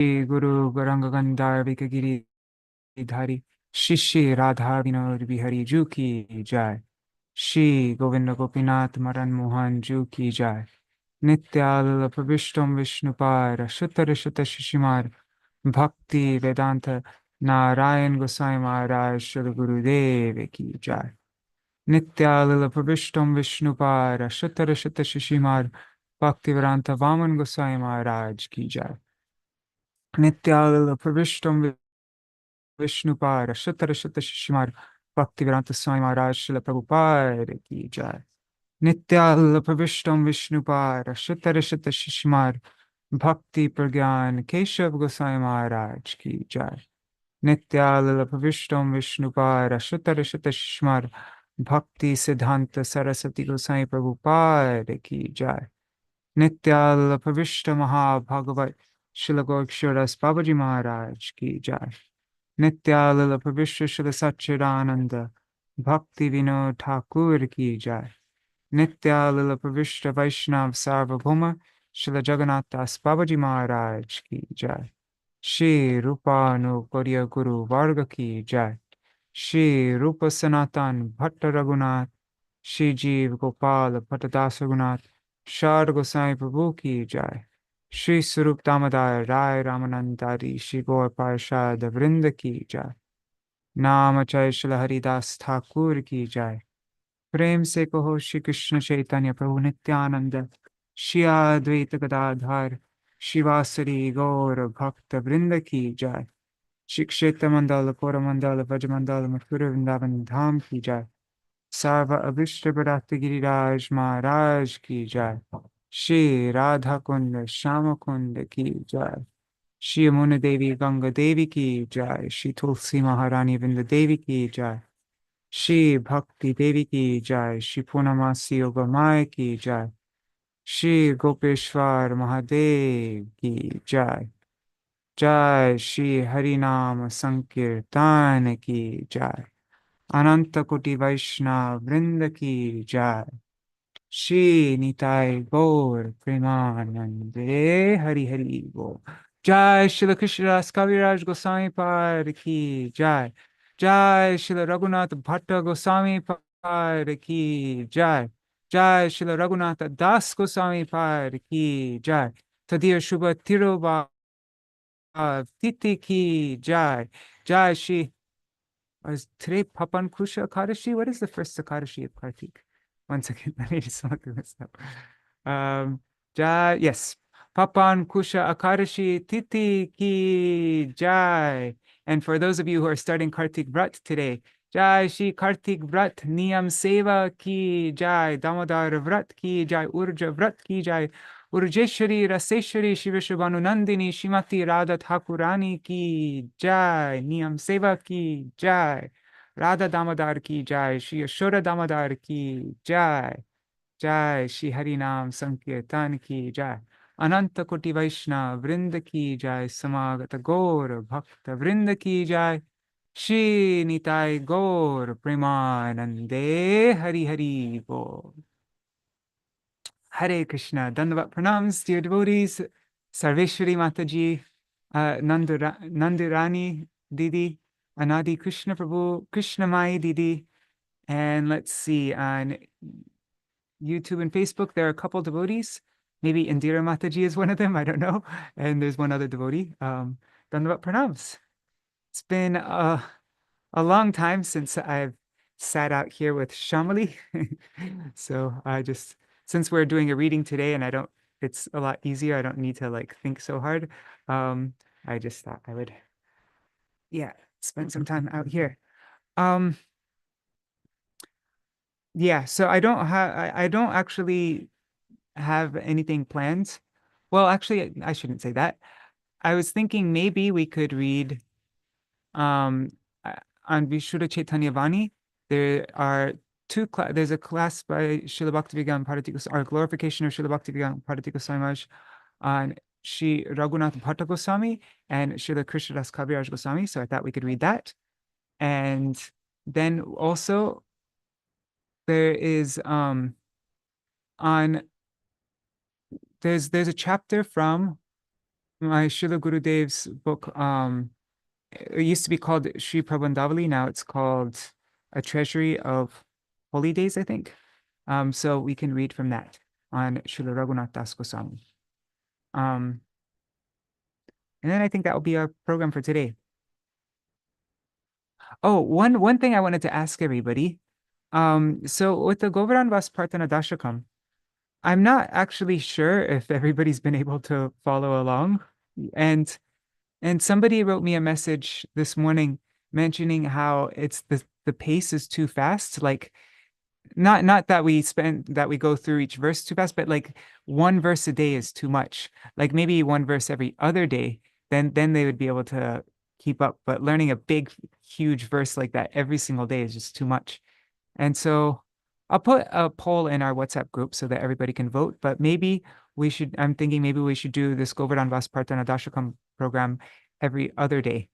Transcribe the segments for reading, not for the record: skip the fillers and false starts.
Guru Gauranga Gandhar Vikagiri Dhari Shishi Radha Vinod Bihari Ju Ki Jai Shri Govinda Gopinath Madan Mohan Ju Ki Jai Nityal Pravishtam Vishnupar Shuttara Shutta Shishimar Bhakti Vedanta Narayan Goswami Maharaj Shri Gurudev Ki Jai Nityal Pravishtam Vishnupar Shuttara Shutta Shishimar Bhakti Vedanta Vaman Goswami Maharaj Ki Jai Nityal Pravishtam Vishnupara Shuttara Shutta Shishimar Bhaktivedanta Swami Maharaj Srila Prabhupada Ki Jai Nityal Pravishtam Vishnupara Shuttara Shutta Shishimar Bhakti Pragyan Keshav Goswami Maharaj Ki Jai Nityal Pravishtam Vishnupara Shuttara Shutta Shishimar Bhakti Siddhanta Saraswati Goswami Prabhupada Ki Jai Nityal Pravishta Mahabhagavat Srila Gaurksharas Babaji Maharaj Ki Jai Nityalila Pravishya Srila Satchidananda Bhakti Vinod Thakur Ki Jai Nityalila Pravishya Vaishnav Sarvabhauma Srila Jagannath Das Babaji Maharaj Ki Jai Shri Rupa Nupadya Guru Varga Ki Jai Shri Rupa Sanatan Bhatta Raghunath Shri Jeev Gopal Bhatta Dāsa Gosvāmī Shad Gosai Prabhu Ki Jai Shri Sarup Damodar Rai Ramanandari Shri Gaur Parshad Vrinda Ki Jai नाम जय श्री हरिदास ठाकुर की जय प्रेम से कहो श्री कृष्ण चैतन्य प्रभु नित्यानंद श्री अद्वैत गदाधर शिवासरी गौर भक्त वृंद की जय श्री क्षेत्र मंडल कोरमंडल ब्रजमंडल मथुर वृंदावन धाम की जय सर्व अभिष्ट बरात गिरिराज महाराज की जय श्री राधा कुंड श्याम कुंड की जय श्री यमुना देवी गंगा देवी की जय श्री तुलसी महारानी वृंद देवी की जय श्री भक्ति देवी की जय श्री पूर्णमासी योग माय की जय श्री गोपेश्वर महादेव की जय जय श्री हरिनाम संकीर्तन की जय अनंत कोटि वैष्णव वृंद की जय श्री निताय गौर प्रेमानंदे हरि हरि बोल जय श्री कृष्णदास कविराज गोस्वामी पाद की जय जय श्री रघुनाथ भट्ट गोस्वामी पाद की जय जय श्री रघुनाथ दास गोस्वामी पाद की जय तदीय शुभ तिरुभाव तिथि की जय जय Shri today Papan Kusha Akadashi. What is the first Akadashi of Kartik? One second, let me just look this up. Yes, Papan Kusha Akadashi Titi Ki Jai. And for those of you who are starting Kartik Vrat today, Jai Shri Kartik Vrat Niyam Seva Ki Jai, Damodar Vrat Ki Jai, Urja Vrat Ki Jai, Urjeshwari Raseshwari Shivashabhanu Nandini Shrimati Radha Thakurani Ki Jai, Niyam Seva Ki Jai, Radha Damodar Ki Jai, Shri Yashoda Damodar Ki Jai, Jai Shri Harinam Sankirtan Ki Jai, Ananta Koti Vaishnav Vrinda Ki Jai, Samagata Gaur Bhakta Vrinda Ki Jai, Shri Nitai Gaur Premanande Hari Hari Bol. Hare Krishna, Dandavat Pranams, dear devotees, Sarveshwari Mataji, Nandurani Didi, Anadi Krishna Prabhu, Krishna Mai Didi, and let's see, on YouTube and Facebook, there are a couple devotees. Maybe Indira Mataji is one of them, I don't know. And there's one other devotee. Dandavat Pranams. It's been a long time since I've sat out here with Shamali. So since we're doing a reading today and it's a lot easier, I don't need to like think so hard. I just thought I would, spend some time out here. So I don't actually have anything planned. Well, actually, I shouldn't say that. I was thinking maybe we could read on Vishuddha Chaitanya Vani. There are there's a class by Srila Bhaktivedanta Bharati Goswāmī, or glorification of Srila Bhaktivedanta Bharati Goswāmī on Shri Raghunātha Bhaṭṭa Gosvāmī and Srila Kṛṣṇadāsa Kavirāja Gosvāmī. So I thought we could read that. And then also there is there's a chapter from my Srila Gurudev's book, it used to be called Sri Prabandhavali. Now it's called A Treasury of Holy Days, I think. So we can read from that on Srila Raghunātha dāsa Gosvāmī. And then I think that will be our program for today. Oh, one thing I wanted to ask everybody. So with the Govardhan Vas Prarthana Dashakam, I'm not actually sure if everybody's been able to follow along. And somebody wrote me a message this morning mentioning how it's the pace is too fast. Like not that we go through each verse too fast, but like one verse a day is too much. Like maybe one verse every other day, then they would be able to keep up. But learning a big, huge verse like that every single day is just too much. And so I'll put a poll in our WhatsApp group so that everybody can vote. But maybe I'm thinking maybe we should do this Govardhan Vas Prarthana Dashakam program every other day.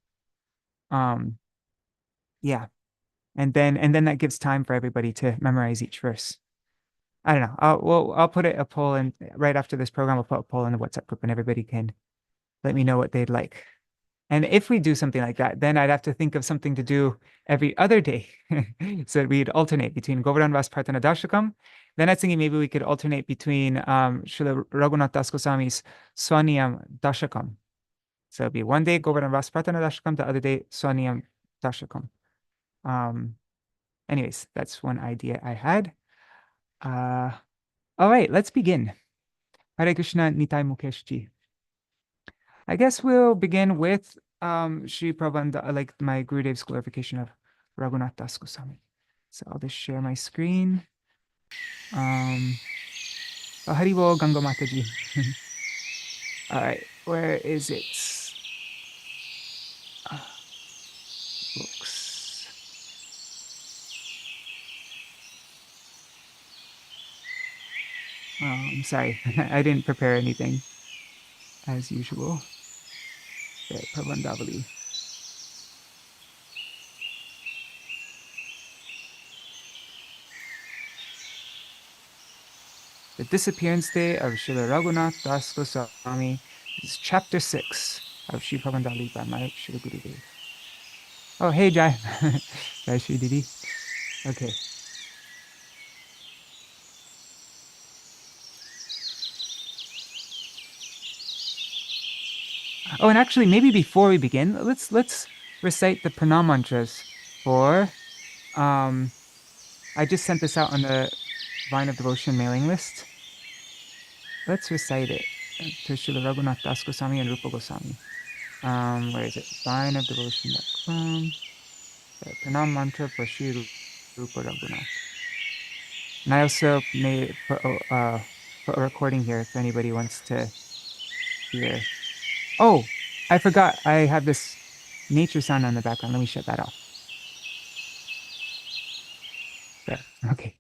Yeah. And then that gives time for everybody to memorize each verse. I don't know. I'll put a poll in right after this program. I'll put a poll in the WhatsApp group and everybody can let me know what they'd like. And if we do something like that, then I'd have to think of something to do every other day. So we'd alternate between Govardhan Vas Prarthana Dashakam. Then I was thinking maybe we could alternate between Srila Raghunātha dāsa Gosvāmī's Swaniyam Dashakam. So it'd be one day Govardhan Vas Prarthana Dashakam, the other day Swaniyam Dashakam. Anyways, that's one idea I had. All right, let's begin. Hare Krishna Nitai Mukeshji. I guess we'll begin with Sri Prabandha, like my Gurudev's glorification of Raghunātha dāsa Gosvāmī. So I'll just share my screen. Haribol Ganga Mataji. All right, where is it? Books. I'm sorry, I didn't prepare anything as usual. Prabandhavali. The Disappearance Day of Srila Raghunātha dāsa Gosvāmī is chapter 6 of Sri Prabandhavali by my Srila Gurudev. Oh, hey, Jai. Jai Shri Didi. Okay. Oh, and actually, maybe before we begin, let's recite the pranam mantras for. I just sent this out on the Vine of Devotion mailing list. Let's recite it to Srila Raghunātha dāsa Gosvāmī and Rupa Gosvāmī. Where is it? Vineofdevotion.com. The pranam mantra for Sri Rupa Raghunātha. And I also may put a recording here if anybody wants to hear. Oh, I forgot. I have this nature sound on the background. Let me shut that off. There. Okay.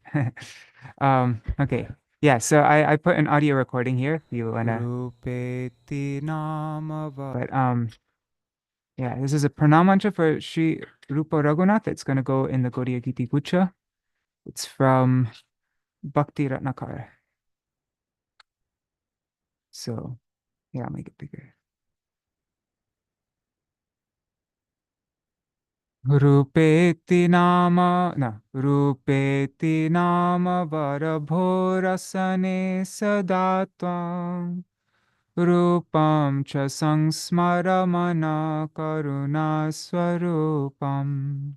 Okay. Yeah, so I put an audio recording here if you wanna. But yeah, this is a pranam mantra for Sri Rupa Raghunātha. It's gonna go in the Gaudiya Giti Gucha. It's from Bhakti Ratnakara. So yeah, I'll make it bigger. Rupeti nama varabhorasane sadatvam Rupam cha sangsmaramana karuna swarupam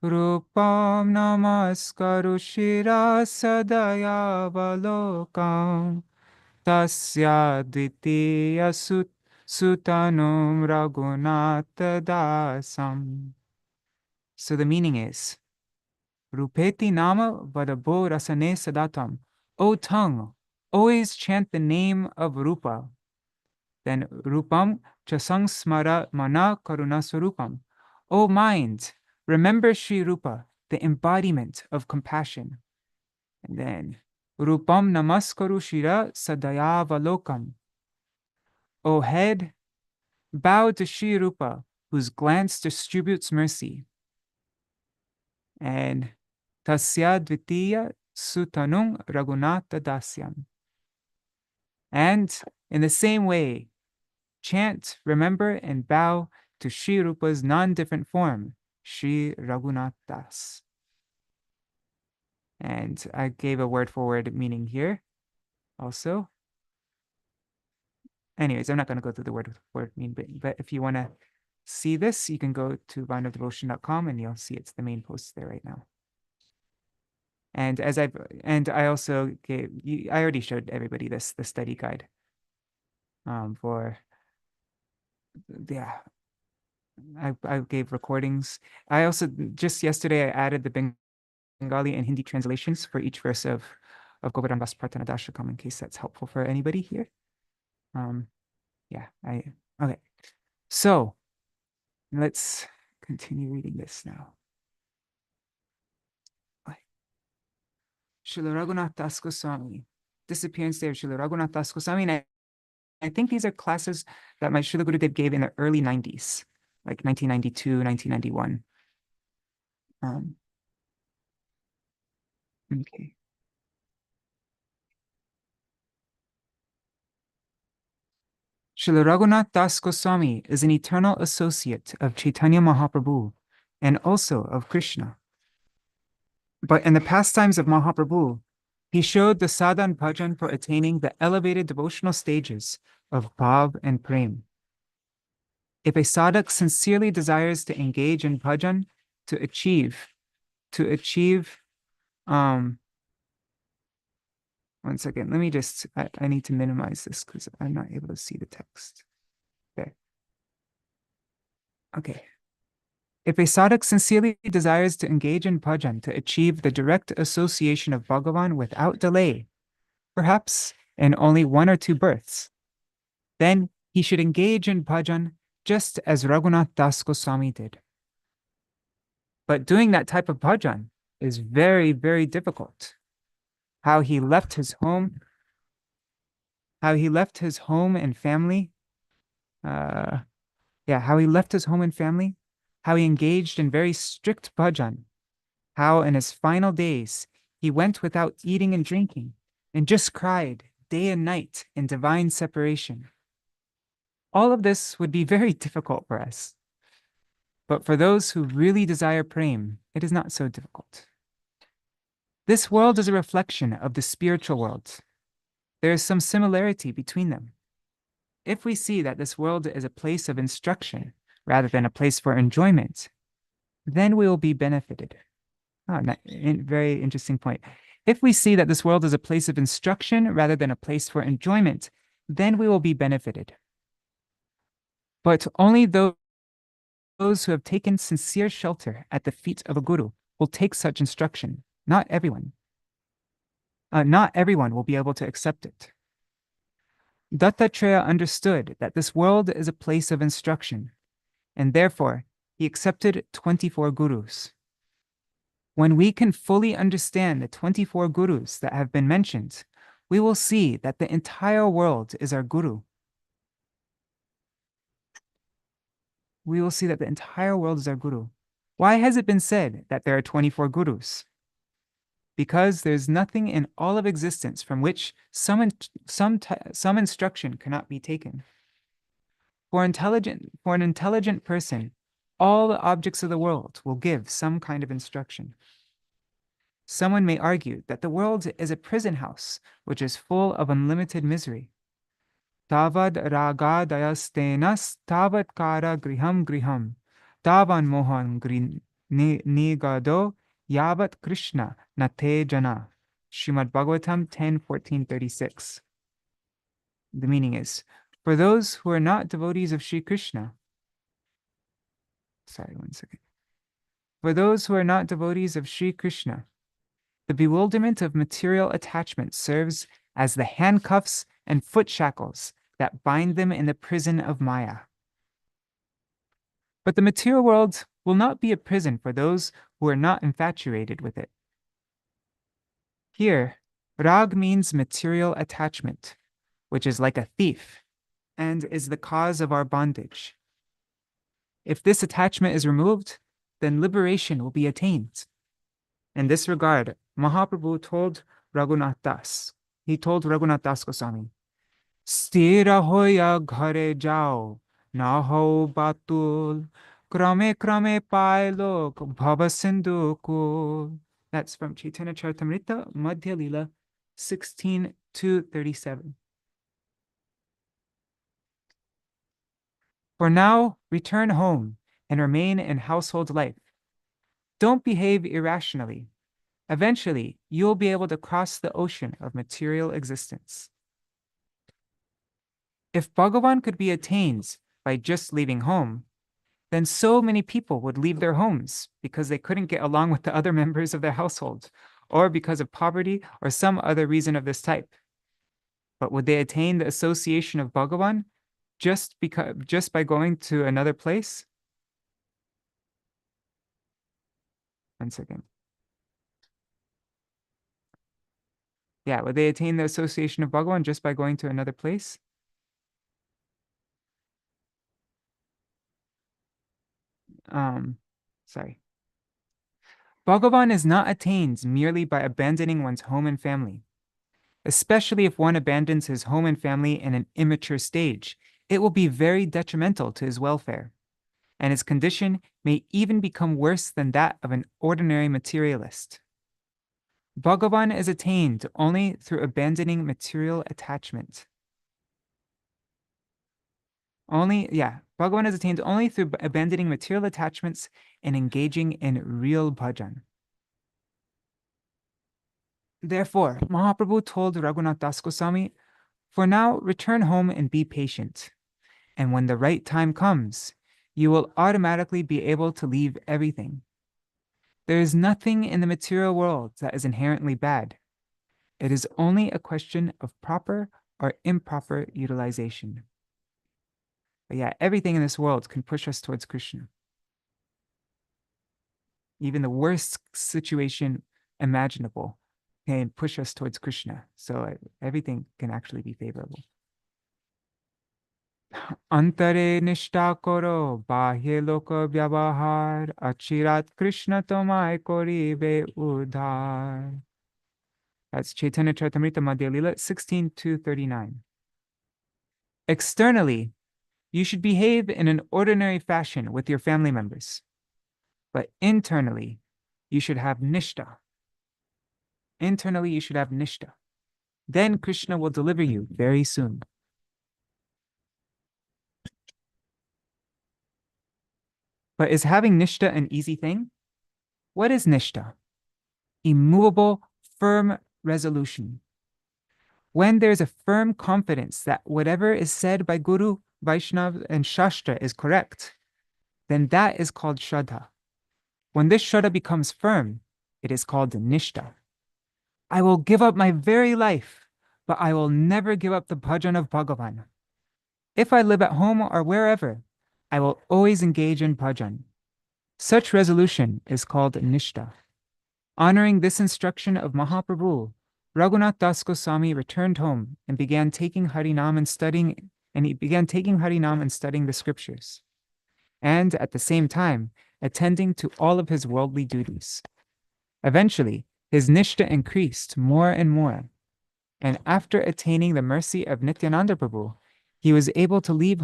Rupam namaskaru shira sadaya valokam Tasya dvitiya sutanum Raghunātha dāsam. So the meaning is, Rupeti nama vadabho rasane sadatam. O tongue, always chant the name of Rupa. Then Rupam chasang smara mana karuna swarupam. O mind, remember Sri Rupa, the embodiment of compassion. And then Rupam namaskaru shira sadayavalokam. O head, bow to Sri Rupa, whose glance distributes mercy. And Tasya Dvitiya Sutanung Raghunātha Dasyam. And in the same way, chant, remember, and bow to Sri Rupa's non-different form, Sri Raghunātha dāsa. And I gave a word-for-word meaning here also. Anyways, I'm not going to go through the word-for-word meaning, but if you want to see this, you can go to vainadevotion.com and you'll see it's the main post there right now. And I also gave, I already showed everybody the study guide for, yeah, I gave recordings. I also, just yesterday, I added the Bengali and Hindi translations for each verse of Govardhan Vas Prarthana Dashakam, in case that's helpful for anybody here. Yeah, okay. So let's continue reading this now. Srila Raghunātha dāsa Gosvāmī, Disappearance Day of Srila Raghunātha dāsa Gosvāmī. And I think these are classes that my Srila Gurudev gave in the early 90s, like 1992, 1991. Okay. Srila Raghunātha dāsa Gosvāmī is an eternal associate of Chaitanya Mahaprabhu and also of Krishna. But in the pastimes of Mahaprabhu, he showed the sadhan bhajan for attaining the elevated devotional stages of bhav and prem. If a sadhak sincerely desires to engage in bhajan to achieve, one second, let me just, I need to minimize this because I'm not able to see the text. There. Okay. If a sadhak sincerely desires to engage in bhajan to achieve the direct association of Bhagavan without delay, perhaps in only 1 or 2 births, then he should engage in bhajan just as Raghunātha dāsa Gosvāmī did. But doing that type of bhajan is very, very difficult. How he left his home and family, how he left his home and family, how he engaged in very strict bhajan, how in his final days he went without eating and drinking and just cried day and night in divine separation. All of this would be very difficult for us. But for those who really desire prem, it is not so difficult. This world is a reflection of the spiritual world. There is some similarity between them. If we see that this world is a place of instruction rather than a place for enjoyment, then we will be benefited. Very interesting point. If we see that this world is a place of instruction rather than a place for enjoyment, then we will be benefited. But only those who have taken sincere shelter at the feet of a guru will take such instruction. Not everyone. Not everyone will be able to accept it. Dattatreya understood that this world is a place of instruction, and therefore he accepted 24 gurus. When we can fully understand the 24 gurus that have been mentioned, we will see that the entire world is our guru. We will see that the entire world is our guru. Why has it been said that there are 24 gurus? Because there's nothing in all of existence from which some instruction cannot be taken. For an intelligent person, all the objects of the world will give some kind of instruction. Someone may argue that the world is a prison house which is full of unlimited misery. Tavad ragadayas tavat kara griham griham, tavan mohan nigado yavat Krishna nate jana. Srimad Bhagavatam 10:14-36. The meaning is, for those who are not devotees of Sri Krishna, For those who are not devotees of Sri Krishna, the bewilderment of material attachment serves as the handcuffs and foot shackles that bind them in the prison of Maya. But the material world will not be a prison for those who are not infatuated with it. Here, rag means material attachment, which is like a thief and is the cause of our bondage. If this attachment is removed, then liberation will be attained. In this regard, Mahaprabhu told Raghunātha dāsa Gosvāmī, Stira hoya ghare jao, na ho batul, krame krame pailok bhava sindhu kul. That's from Chaitanya Charitamrita, Madhya Lila, 16 to 37. For now, return home and remain in household life. Don't behave irrationally. Eventually, you'll be able to cross the ocean of material existence. If Bhagavan could be attained by just leaving home, then so many people would leave their homes because they couldn't get along with the other members of their household, or because of poverty or some other reason of this type. But would they attain the association of Bhagavan just by going to another place? One second. Yeah, would they attain the association of Bhagavan just by going to another place? Sorry. Bhagavan is not attained merely by abandoning one's home and family. Especially if one abandons his home and family in an immature stage, it will be very detrimental to his welfare, and his condition may even become worse than that of an ordinary materialist. Bhagavan is attained only through abandoning material attachment. Bhagavan is attained only through abandoning material attachments and engaging in real bhajan. Therefore, Mahaprabhu told Raghunātha dāsa Gosvāmī, for now, return home and be patient. And when the right time comes, you will automatically be able to leave everything. There is nothing in the material world that is inherently bad. It is only a question of proper or improper utilization. But yeah, everything in this world can push us towards Krishna. Even the worst situation imaginable can push us towards Krishna. So everything can actually be favorable. Antare nishta koro bahye loka vyavahar achirat Krishna tomai koribe udhar. That's Chaitanya Charitamrita Madhya Lila 16 to 39. Externally, you should behave in an ordinary fashion with your family members. But internally, you should have nishta. Internally, you should have nishta. Then Krishna will deliver you very soon. But is having nishta an easy thing? What is nishta? Immovable, firm resolution. When there's a firm confidence that whatever is said by Guru, Vaishnava, and Shastra is correct, then that is called Shraddha. When this Shraddha becomes firm, it is called Nishta. I will give up my very life, but I will never give up the bhajan of Bhagavan. If I live at home or wherever, I will always engage in bhajan. Such resolution is called Nishta. Honoring this instruction of Mahaprabhu, Raghunātha dāsa Gosvāmī returned home and began taking Harinam and studying the scriptures, and at the same time attending to all of his worldly duties. Eventually, his nishta increased more and more, and after attaining the mercy of Nityananda Prabhu, he was able to leave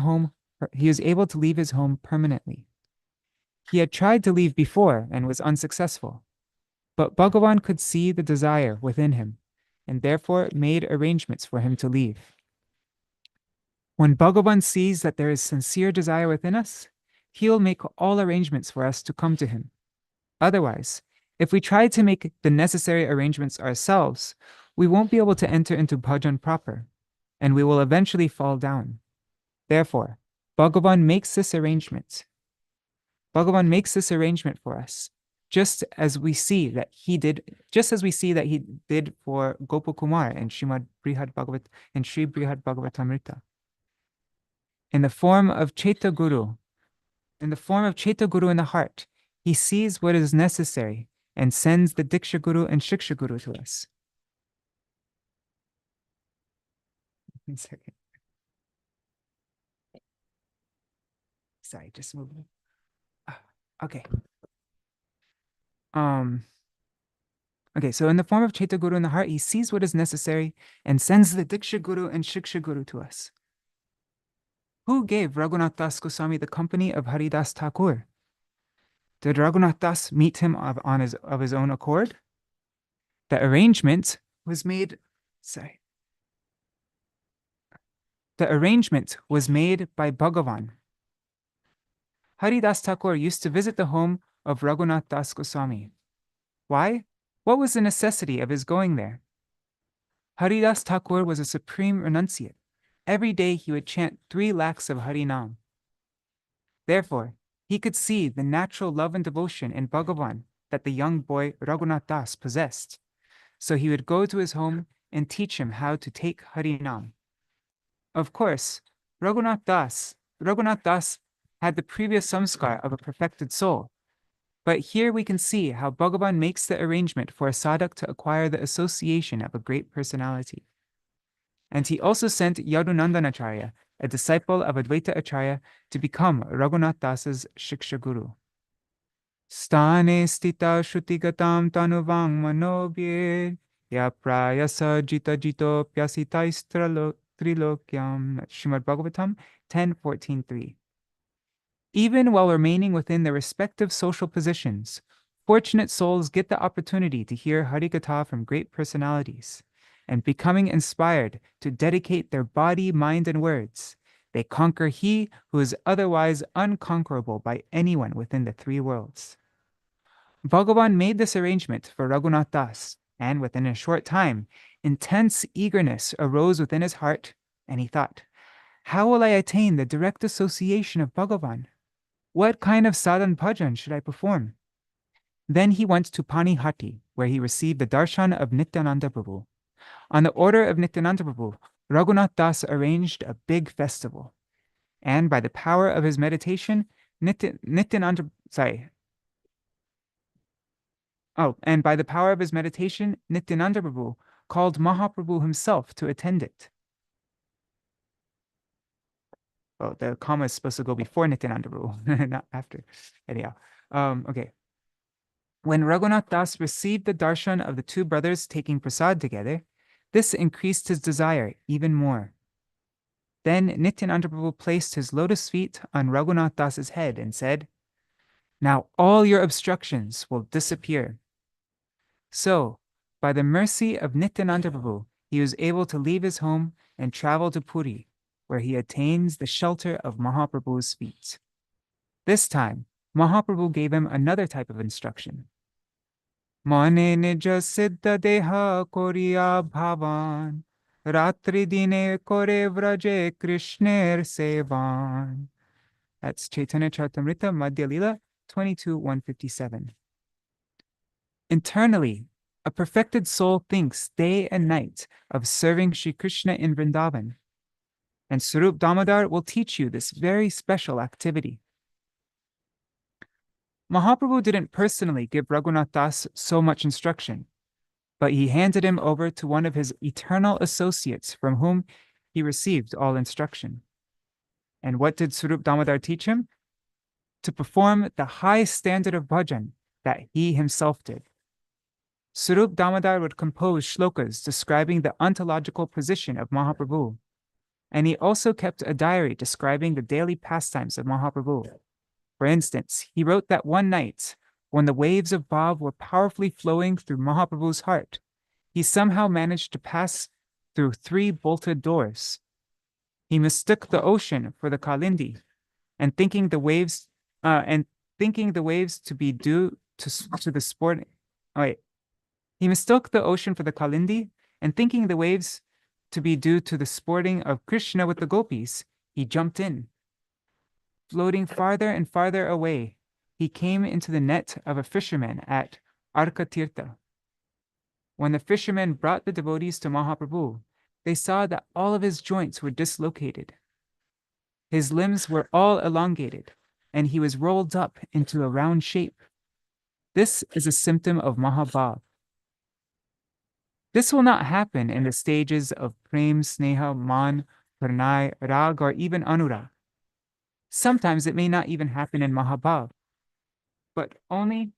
his home permanently. He had tried to leave before and was unsuccessful, but Bhagavan could see the desire within him, and therefore made arrangements for him to leave. When Bhagavan sees that there is sincere desire within us, he will make all arrangements for us to come to him. Otherwise, if we try to make the necessary arrangements ourselves, we won't be able to enter into bhajan proper, and we will eventually fall down. Therefore, Bhagavan makes this arrangement. Bhagavan makes this arrangement for us, just as we see that he did for Gopakumar in Sri Brihad Bhagavatamrita. In the form of Chaita Guru in the heart, he sees what is necessary and sends the Diksha Guru and Shiksha Guru to us. One second. Sorry, just moving. Okay. Okay, so in the form of Chaitya Guru in the heart, he sees what is necessary and sends the Diksha Guru and Shiksha Guru to us. Who gave Raghunātha dāsa Gosvāmī the company of Haridas Thakur? Did Raghunātha Das meet him of his own accord? The arrangement was made, The arrangement was made by Bhagavan. Haridas Thakur used to visit the home of Raghunātha dāsa Gosvāmī. Why? What was the necessity of his going there? Haridas Thakur was a supreme renunciate. Every day he would chant 3 lakhs of Harinam. Therefore, he could see the natural love and devotion in Bhagavan that the young boy Raghunātha Das possessed. So he would go to his home and teach him how to take Harinam. Of course, Raghunātha Das had the previous samskar of a perfected soul. But here we can see how Bhagavan makes the arrangement for a sadhak to acquire the association of a great personality. And he also sent Yadunandanacharya, a disciple of Advaita Acharya, to become Raghunātha Dasa's Shiksha Guru. Stane stita shutigatam tanuvang manobhir ya prayasa jita jito pyasitais trilokyam. Srimad Bhagavatam 10.14.3. Even while remaining within their respective social positions, fortunate souls get the opportunity to hear Harikatha from great personalities, and becoming inspired to dedicate their body, mind, and words, they conquer he who is otherwise unconquerable by anyone within the 3 worlds. Bhagavan made this arrangement for Raghunātha Das, and within a short time, intense eagerness arose within his heart, and he thought, how will I attain the direct association of Bhagavan? What kind of sadhan bhajan should I perform? Then he went to Panihati, where he received the darshan of Nityananda Prabhu. On the order of Nityananda Prabhu, Raghunātha Das arranged a big festival. And by the power of his meditation, Nityananda Prabhu called Mahaprabhu himself to attend it. Oh, the comma is supposed to go before Nityananda Prabhu, not after. Anyhow, okay. When Raghunātha Das received the darshan of the 2 brothers taking prasad together, this increased his desire even more. Then Nityananda Prabhu placed his lotus feet on Raghunātha Das's head and said, now all your obstructions will disappear. So, by the mercy of Nityananda Prabhu, he was able to leave his home and travel to Puri, where he attains the shelter of Mahaprabhu's feet. This time, Mahaprabhu gave him another type of instruction. Mane nija siddha deha koriya bhavan, ratri dine kore vraje Krishner sevan. That's Chaitanya Charitamrita Madhya Lila 22.157. Internally, a perfected soul thinks day and night of serving Sri Krishna in Vrindavan. And Swarup Damodar will teach you this very special activity. Mahaprabhu didn't personally give Raghunātha Das so much instruction, but he handed him over to one of his eternal associates from whom he received all instruction. And what did Swarup Damodar teach him? To perform the high standard of bhajan that he himself did. Swarup Damodar would compose shlokas describing the ontological position of Mahaprabhu, and he also kept a diary describing the daily pastimes of Mahaprabhu. For instance, he wrote that one night, when the waves of bhav were powerfully flowing through Mahaprabhu's heart, he somehow managed to pass through 3 bolted doors. He mistook the ocean for the Kalindi, and thinking the waves to be due to the sport. He mistook the ocean for the Kalindi, and thinking the waves to be due to the sporting of Krishna with the gopis, he jumped in. Floating farther and farther away, he came into the net of a fisherman at Arkatirtha. When the fishermen brought the devotees to Mahaprabhu, they saw that all of his joints were dislocated. His limbs were all elongated, and he was rolled up into a round shape. This is a symptom of Mahabhav. This will not happen in the stages of Prem, Sneha, Man, Pranay, Rag, or even Anurag. Sometimes it may not even happen in Mahabhav, but only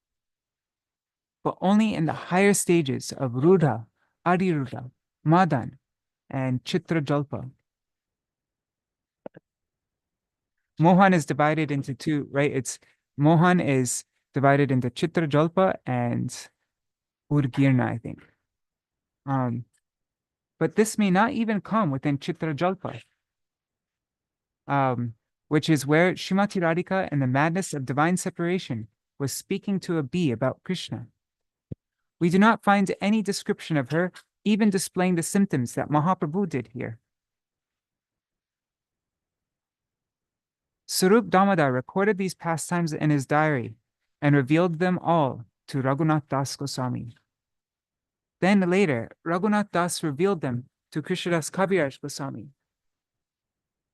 but only in the higher stages of Rudha, Arirudha, Madan, and Chitrajalpa. Mohan is divided into two, right? Mohan is divided into Chitrajalpa and Urgirna, I think. But this may not even come within Chitrajalpa, which is where Srimati Radhika in the madness of divine separation was speaking to a bee about Krishna. We do not find any description of her even displaying the symptoms that Mahaprabhu did here. Sarup Damodar recorded these pastimes in his diary and revealed them all to Raghunātha dāsa Gosvāmī. Then later, Raghunātha dāsa revealed them to Kṛṣṇadāsa Kavirāja Gosvāmī.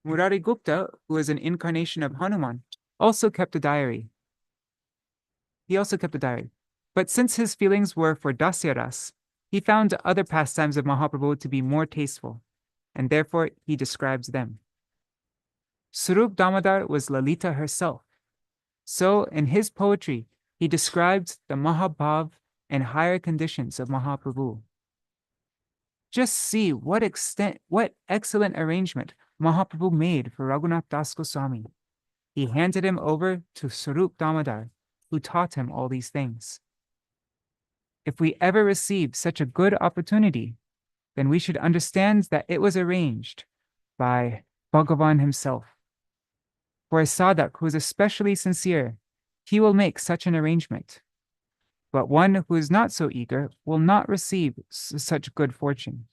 Murari Gupta, who is an incarnation of Hanuman, also kept a diary. But since his feelings were for Dasyaras, he found other pastimes of Mahaprabhu to be more tasteful, and therefore he describes them. Sarup Damodar was Lalita herself. So in his poetry, he described the Mahabhav and higher conditions of Mahaprabhu. Just see what excellent arrangement Mahaprabhu made for Raghunātha dāsa Gosvāmī. He handed him over to Sarup Damodar, who taught him all these things. If we ever receive such a good opportunity, then we should understand that it was arranged by Bhagavan himself. For a sadhak who is especially sincere, he will make such an arrangement. But one who is not so eager will not receive such good fortune.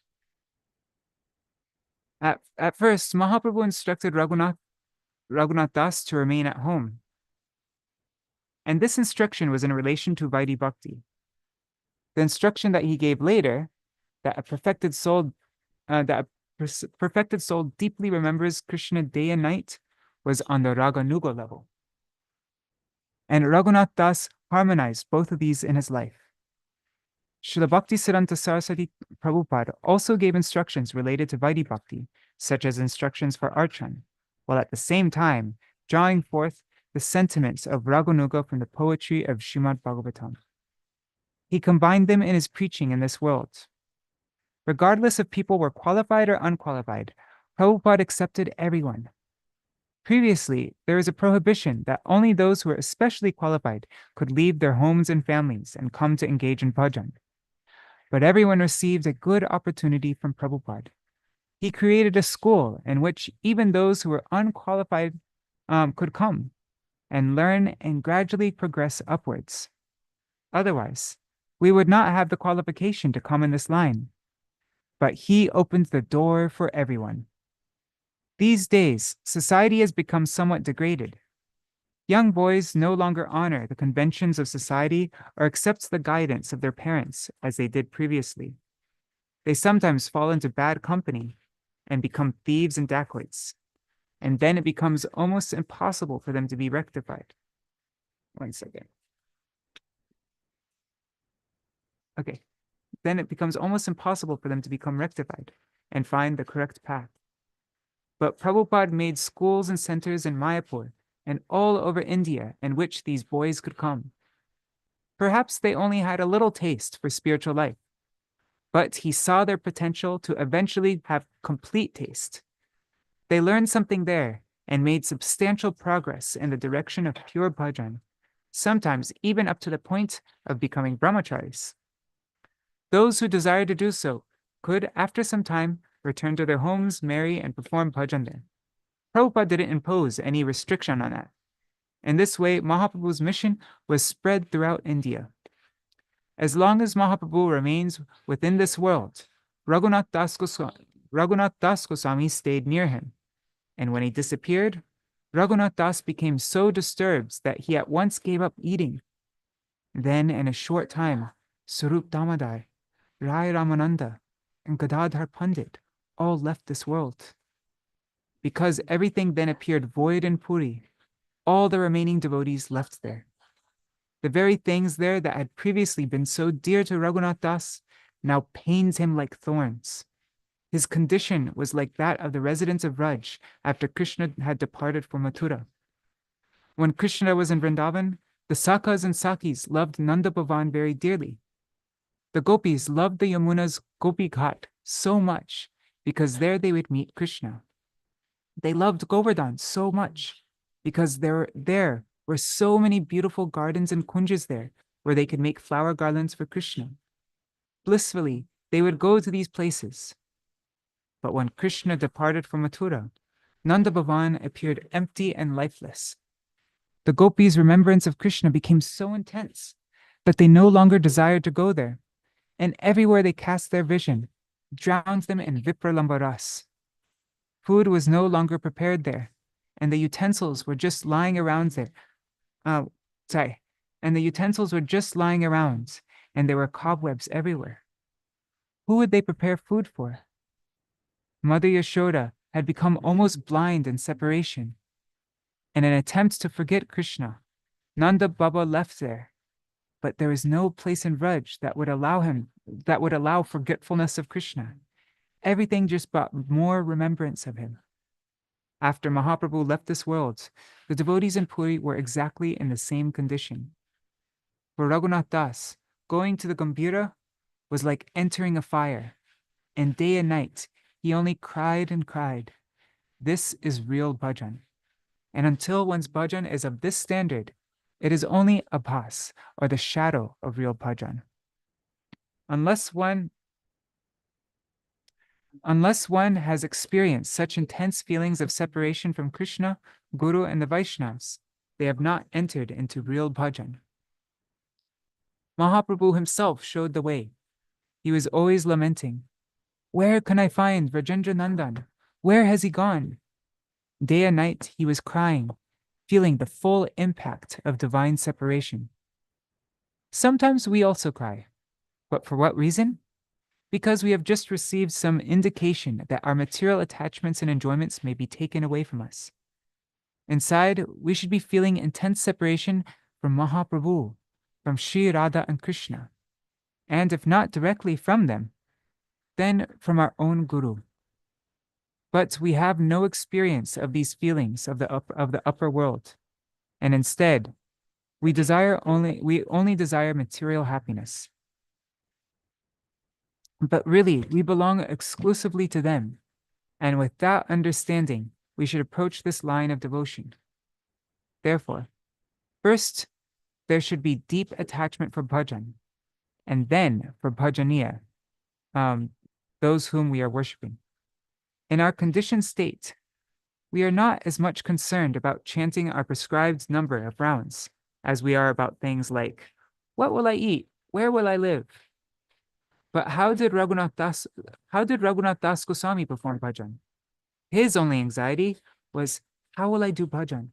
At first, Mahaprabhu instructed Raghunātha dāsa to remain at home. And this instruction was in relation to Vaidhi Bhakti. The instruction that he gave later, that a perfected soul deeply remembers Krishna day and night, was on the Raganuga level. And Raghunātha dāsa harmonized both of these in his life. Srila Bhaktisiddhanta Saraswati Prabhupada also gave instructions related to Vaidhi Bhakti, such as instructions for Archan, while at the same time drawing forth the sentiments of Raganuga from the poetry of Srimad Bhagavatam. He combined them in his preaching in this world. Regardless if people were qualified or unqualified, Prabhupada accepted everyone. Previously, there was a prohibition that only those who were especially qualified could leave their homes and families and come to engage in bhajan. But everyone received a good opportunity from Prabhupada. He created a school in which even those who were unqualified could come and learn and gradually progress upwards. Otherwise, we would not have the qualification to come in this line. But he opened the door for everyone. These days, society has become somewhat degraded. Young boys no longer honor the conventions of society or accept the guidance of their parents as they did previously. They sometimes fall into bad company and become thieves and dacoits, and then it becomes almost impossible for them to be rectified. 1 second. Okay. Then it becomes almost impossible for them to become rectified and find the correct path. But Prabhupada made schools and centers in Mayapur and all over India in which these boys could come. Perhaps they only had a little taste for spiritual life, but he saw their potential to eventually have complete taste. They learned something there and made substantial progress in the direction of pure bhajan, sometimes even up to the point of becoming brahmacharis. Those who desired to do so could, after some time, return to their homes, marry, and perform bhajan there. Prabhupada didn't impose any restriction on that. In this way, Mahaprabhu's mission was spread throughout India. As long as Mahaprabhu remains within this world, Raghunātha dāsa Gosvāmī stayed near him. And when he disappeared, Raghunātha dāsa became so disturbed that he at once gave up eating. Then, in a short time, Sarup Damodar, Rai Ramananda, and Gadadhar Pandit all left this world. Because everything then appeared void in Puri, all the remaining devotees left there. The very things there that had previously been so dear to Raghunātha dāsa now pained him like thorns. His condition was like that of the residents of Raj after Krishna had departed for Mathura. When Krishna was in Vrindavan, The Sakas and Sakis loved Nanda Bhavan very dearly. The Gopis loved the Yamuna's Gopi Ghat so much because there they would meet Krishna. They loved Govardhan so much because there were so many beautiful gardens and kunjas there where they could make flower garlands for Krishna. Blissfully, they would go to these places. But when Krishna departed from Mathura, Nanda Bhavan appeared empty and lifeless. The gopis' remembrance of Krishna became so intense that they no longer desired to go there, and everywhere they cast their vision, drowned them in Vipralambaras. Food was no longer prepared there, and the utensils were just lying around there. And the utensils were just lying around, and there were cobwebs everywhere. Who would they prepare food for? Mother Yashoda had become almost blind in separation. In an attempt to forget Krishna, Nanda Baba left there, but there was no place in Vraj that would allow forgetfulness of Krishna. Everything just brought more remembrance of him. After Mahaprabhu left this world, the devotees in Puri were exactly in the same condition. For Raghunath Das, going to the Gambhira was like entering a fire, and day and night he only cried and cried. This is real bhajan. And until one's bhajan is of this standard, it is only abhas, or the shadow of real bhajan. Unless one has experienced such intense feelings of separation from Krishna, Guru, and the Vaishnavas, they have not entered into real bhajan. Mahaprabhu himself showed the way. He was always lamenting, "Where can I find Rajendra Nandan? Where has he gone?" Day and night he was crying, feeling the full impact of divine separation. Sometimes we also cry, but for what reason? Because we have just received some indication that our material attachments and enjoyments may be taken away from us. Inside, we should be feeling intense separation from Mahaprabhu, from Sri Radha and Krishna, and if not directly from them, then from our own Guru. But we have no experience of these feelings of the upper world, and instead, we only desire material happiness. But really, we belong exclusively to them, and with that understanding, we should approach this line of devotion. Therefore, first, there should be deep attachment for bhajan, and then for bhajaniya, those whom we are worshiping. In our conditioned state, we are not as much concerned about chanting our prescribed number of rounds as we are about things like, what will I eat? Where will I live? But how did Raghunātha dāsa Gosvāmī perform bhajan? His only anxiety was, how will I do bhajan?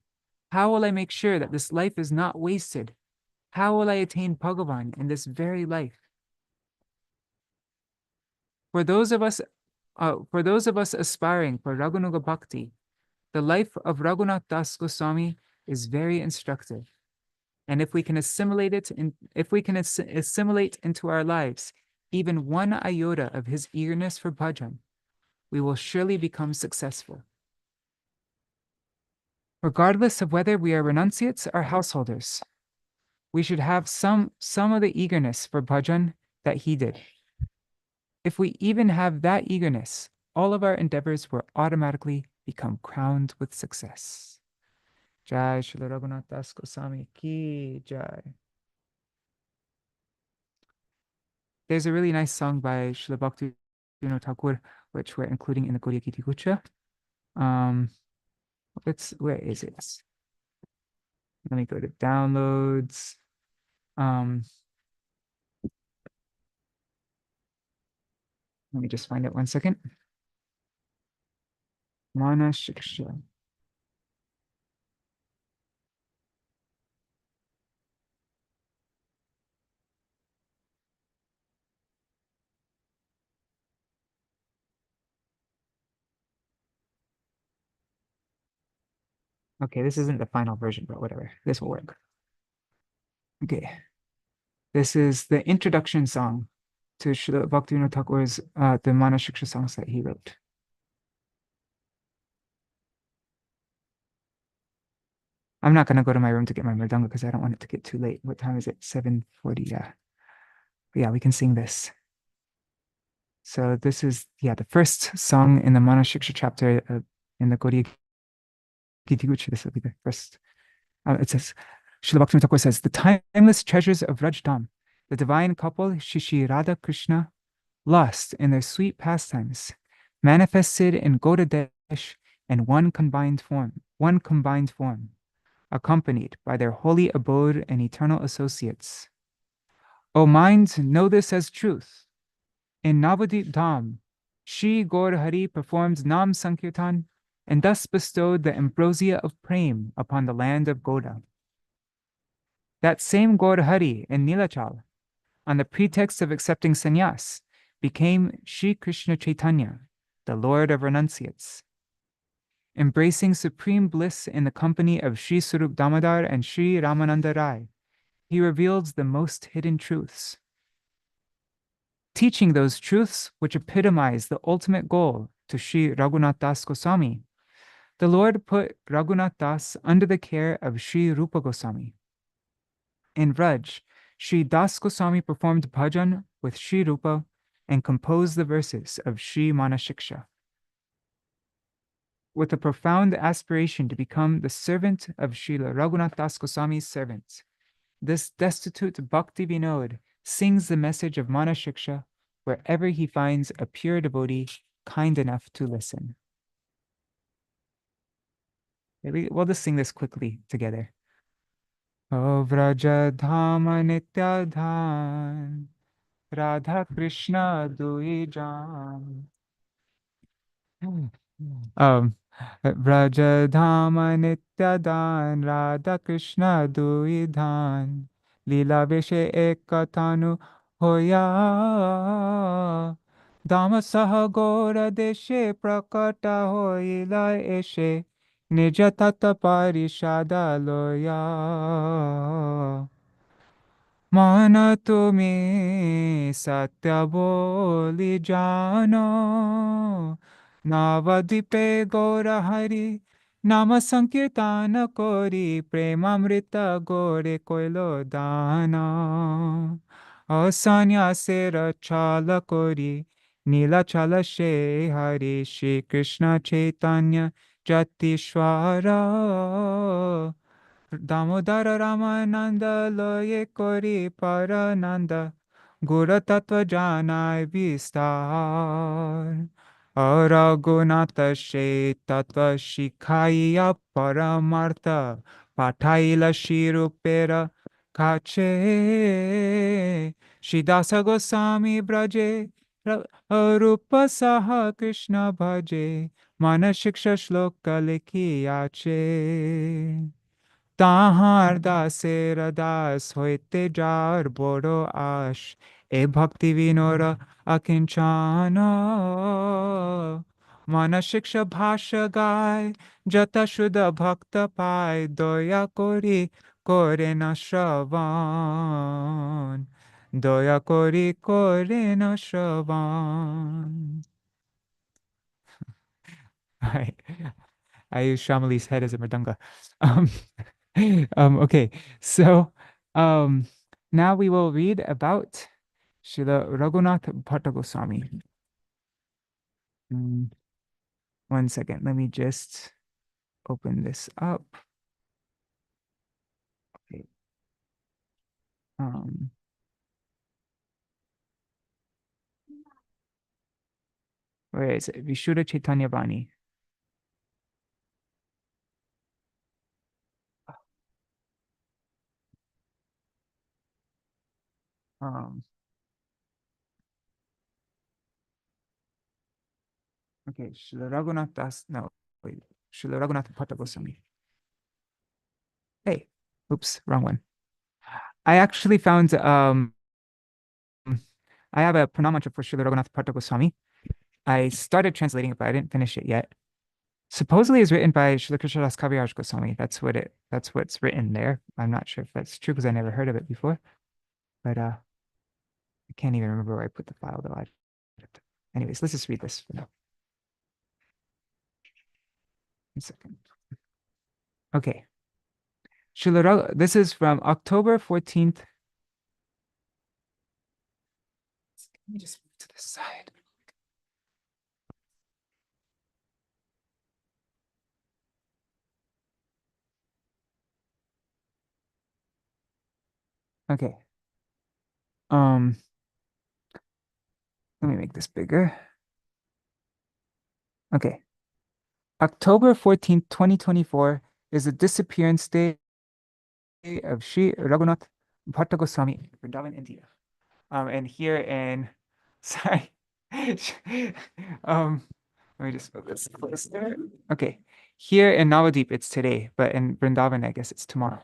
How will I make sure that this life is not wasted? How will I attain Bhagavan in this very life? For those of us aspiring for Raghunuga Bhakti, the life of Raghunātha dāsa Gosvāmī is very instructive. And if we can assimilate into our lives even one iota of his eagerness for bhajan, we will surely become successful. Regardless of whether we are renunciates or householders, we should have some of the eagerness for bhajan that he did. If we even have that eagerness, all of our endeavors will automatically become crowned with success. Jai Srila Raghunātha dāsa Gosvāmī ki jai. There's a really nice song by Srila Bhakti Vinod Thakur, which we're including in the Gaudiya Giti Gucha. Where is it? Let me go to downloads. Let me just find it 1 second. Mana Shiksha. Okay, this isn't the final version, but whatever. This will work. Okay. This is the introduction song to Srila Bhakti Vinod Thakur's the Mana Shiksha songs that he wrote. I'm not going to go to my room to get my mridanga because I don't want it to get too late. What time is it? 7:40. Yeah. But yeah, we can sing this. So this is, the first song in the Manashiksha chapter in the Gaudiya Gita. This will be the first. It says, Srila Bhaktivinoda Thakur says, the timeless treasures of Rajdam, the divine couple, Shishi Radha Krishna, lost in their sweet pastimes, manifested in Gaudadesh in one combined form, accompanied by their holy abode and eternal associates. O mind, know this as truth. In Navadip Dham, Shri Gaur Hari performed Nam Sankirtan and thus bestowed the ambrosia of Prem upon the land of Gauda. That same Gaur Hari in Nilachal, on the pretext of accepting sannyas, became Shri Krishna Chaitanya, the Lord of Renunciates. Embracing supreme bliss in the company of Shri Sarup Damodar and Shri Ramananda Rai, he revealed the most hidden truths. Teaching those truths which epitomize the ultimate goal to Shri Raghunātha dāsa Gosvāmī, the Lord put Raghunātha Das under the care of Shri Rupa Gosvāmī. In Vraj, Shri Das Gosvāmī performed bhajan with Shri Rupa and composed the verses of Shri Manashiksha. With a profound aspiration to become the servant of Srila Raghunātha dāsa Gosvāmī's servant, this destitute Bhakti Vinod sings the message of Manashiksha wherever he finds a pure devotee kind enough to listen. We'll just sing this quickly together. O Vraja Dhama Nitya Dhan, Radha Krishna Dui Jan. Vraja Dhama Nitya Dhan, Radha Krishna Dui Dhan, Lila Veshe Ekatanu Hoya, Dhamma Saha Gora Deshe Prakata Hoila Eshe, Nija Tata Parishada Loya. Mana tumi satya boli jano, Navadipe Gora Hari, Nama Sankirtana Kori, Premamrita Gore Koilo Dana. Asanyasera Chala Kori, Nila Chala She Hari, Shri Krishna Chaitanya Jatishwara. Damodara Ramananda Loye Kori Parananda, Gura Tattva Janai Vistar. Raghunātha She Tattva Shikhaiya Paramartha, Pataila Shirupera Kache, Shridasa Gosvāmī Braje, Rupa Saha Krishna Bhaje, Manashiksha Shloka Likhiyache. তাহার দাসের দাস হইতে যার বড় আশ, এ ভক্তি বিনোর অকিঞ্চন। মনশিক্ষ ভাষ্য গায়, যত শুদ্ধ ভক্ত পায়, দয়া করি করে না শ্রবণ, দয়া করি করে না শ্রবণ। I use Shamali's head as a mridanga. Okay, so now we will read about Srila Raghunātha Bhaṭṭa Gosvāmī. 1 second, let me just open this up. Okay. Where is it? Vishuddha Chaitanya Vani. Okay, Srila Raghunātha Das, no, wait, Srila Raghunātha Bhaṭṭa Gosvāmī. Hey, oops, wrong one. I actually found, I have a Pranamantra for Srila Raghunātha Bhaṭṭa Gosvāmī. I started translating it, but I didn't finish it yet. Supposedly it's written by Srila Kṛṣṇadāsa Kavirāja Gosvāmī. That's what's written there. I'm not sure if that's true because I never heard of it before. But I can't even remember where I put the file though. Anyways, let's just read this for now. 1 second. Okay. This is from October 14th. Let me just move to the side. Okay. Let me make this bigger. Okay. October 14th, 2024 is the disappearance day of Sri Raghunātha Bhaṭṭa Gosvāmī, Vrindavan, India. And here in, sorry, let me just put this closer. Okay, here in Navadip, it's today, but in Vrindavan, I guess it's tomorrow.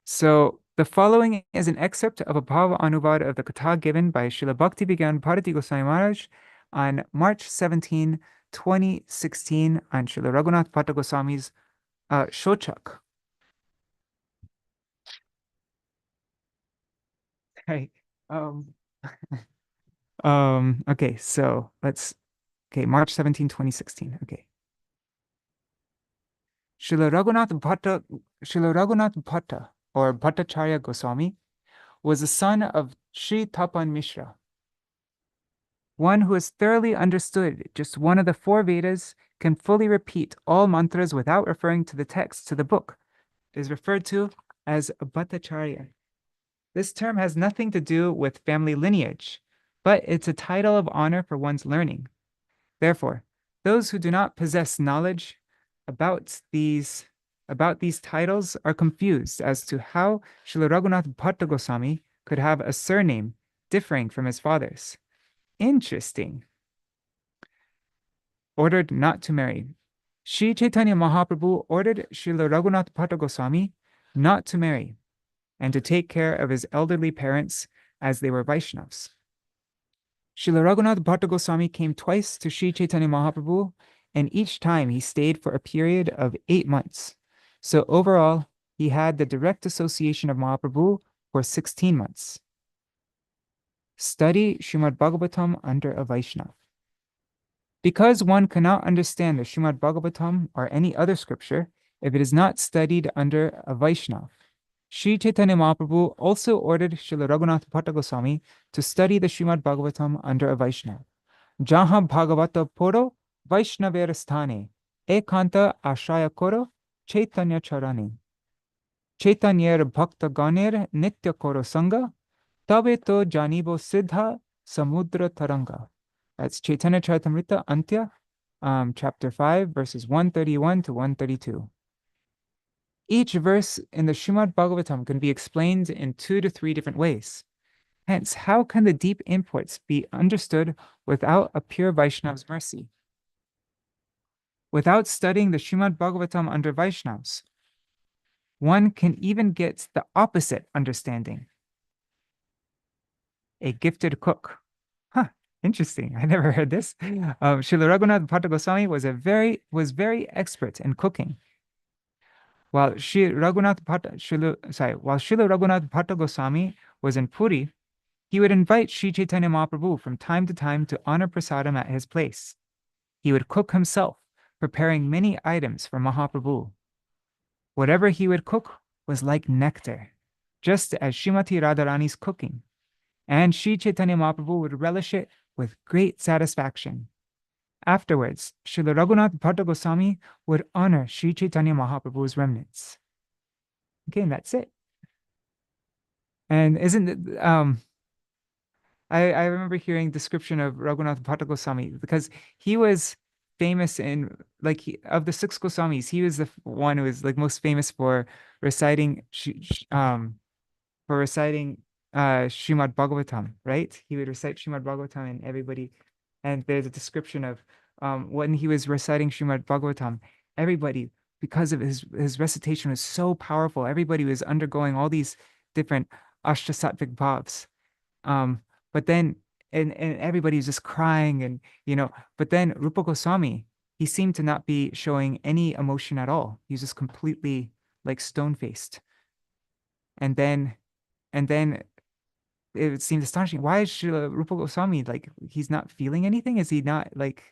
So the following is an excerpt of a Bhava Anuvad of the Katha given by Srila Bhakti Vigyan Bharati Goswami Maharaj on March 17, 2016 on Srila Raghunātha Bhaṭṭa Gosvāmī's Shochak. Right. Okay, so March 17, 2016. Okay. Srila Raghunātha Bhaṭṭa, or Bhattacharya Goswami, was the son of Sri Tapan Mishra, one who has thoroughly understood just one of the four Vedas, can fully repeat all mantras without referring to the text, to the book, is referred to as a Bhattacharya. This term has nothing to do with family lineage, but it's a title of honor for one's learning. Therefore, those who do not possess knowledge about these titles are confused as to how Srila Raghunātha Bhaṭṭa Gosvāmī could have a surname differing from his father's. Interesting. Ordered not to marry. Sri Chaitanya Mahaprabhu ordered Srila Raghunātha Bhaṭṭa Gosvāmī not to marry and to take care of his elderly parents as they were Vaishnavas. Srila Raghunātha Bhaṭṭa Gosvāmī came twice to Sri Chaitanya Mahaprabhu, and each time he stayed for a period of 8 months. So overall, he had the direct association of Mahaprabhu for 16 months. Study Srimad Bhagavatam under a Vaishnava. Because one cannot understand the Srimad Bhagavatam or any other scripture if it is not studied under a Vaishnava, Sri Chaitanya Mahaprabhu also ordered Srila Raghunātha Bhaṭṭa Gosvāmī to study the Srimad Bhagavatam under a Vaishnava. Jaha Bhagavata Poro Vaishnaver Sthane Ekanta Ashraya Koro Chaitanya Charane Chaitanyar Bhakta Ganer Nitya Koro Sangha Tabe to Janibo Siddha Samudra Taranga. That's Chaitanya Charitamrita Antya, chapter 5, verses 131 to 132. Each verse in the Srimad Bhagavatam can be explained in 2 to 3 different ways. Hence, how can the deep imports be understood without a pure Vaishnava's mercy? Without studying the Srimad Bhagavatam under Vaishnavas, one can even get the opposite understanding. A gifted cook. Huh, interesting. I never heard this. Srila Raghunātha Bhaṭṭa Gosvāmī was very expert in cooking. While Srila Raghunātha Bhaṭṭa Gosvāmī was in Puri, he would invite Sri Chaitanya Mahaprabhu from time to time to honor prasadam at his place. He would cook himself, preparing many items for Mahaprabhu. Whatever he would cook was like nectar, just as Srimati Radharani's cooking, and Sri Chaitanya Mahaprabhu would relish it with great satisfaction. Afterwards, Srila Raghunātha Bhaṭṭa Gosvāmī would honor Sri Chaitanya Mahaprabhu's remnants. Okay, and that's it. And isn't it, I remember hearing description of Raghunātha Bhaṭṭa Gosvāmī because he was famous in, like, of the 6 Goswamis, he was the one who was like most famous for reciting Srimad Bhagavatam, right? He would recite Srimad Bhagavatam and everybody, and there's a description of when he was reciting Srimad Bhagavatam, everybody, because of his recitation was so powerful, everybody was undergoing all these different ashtasattvic bhavs. But then and everybody was just crying, and but then Rupa Goswami, he seemed to not be showing any emotion at all. He was just completely like stone-faced. And then it seemed astonishing. Why is Rupa Goswami like he's not feeling anything? Is he not like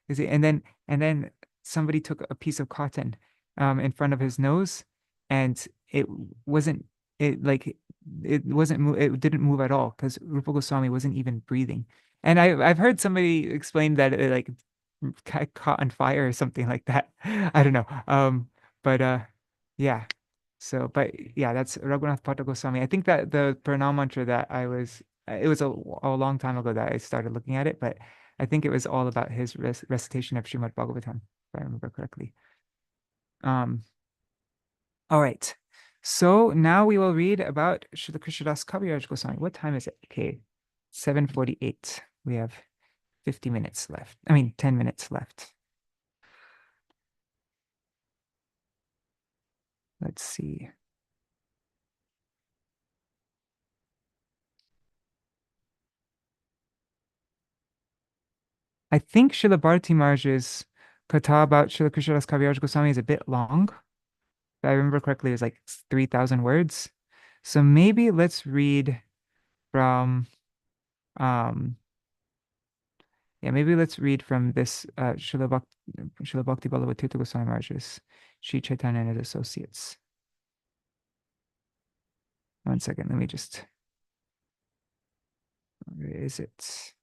is he? And then somebody took a piece of cotton in front of his nose, and it wasn't it like it wasn't it didn't move at all because Rupa Goswami wasn't even breathing. And I've heard somebody explain that it like caught on fire or something like that. I don't know. But yeah. So, but yeah, that's Raghunātha Bhaṭṭa Gosvāmī. I think that the Pranam mantra that it was a long time ago that I started looking at it, but I think it was all about his recitation of Srimad Bhagavatam, if I remember correctly. Um, all right. So now we will read about Srila Kṛṣṇadāsa Kavirāja Gosvāmī. What time is it? Okay, 7:48. We have 50 minutes left. I mean, 10 minutes left. Let's see. I think Srila Bharati Maharaj's katha about Srila Kṛṣṇadāsa Kavirāja Gosvāmī is a bit long. If I remember correctly, it was like 3,000 words. So maybe let's read from maybe let's read from this Srila Bhakti Ballabha Tirtha Goswami Maharaj's Sri Chaitanya and his associates. One second, let me just, where is it?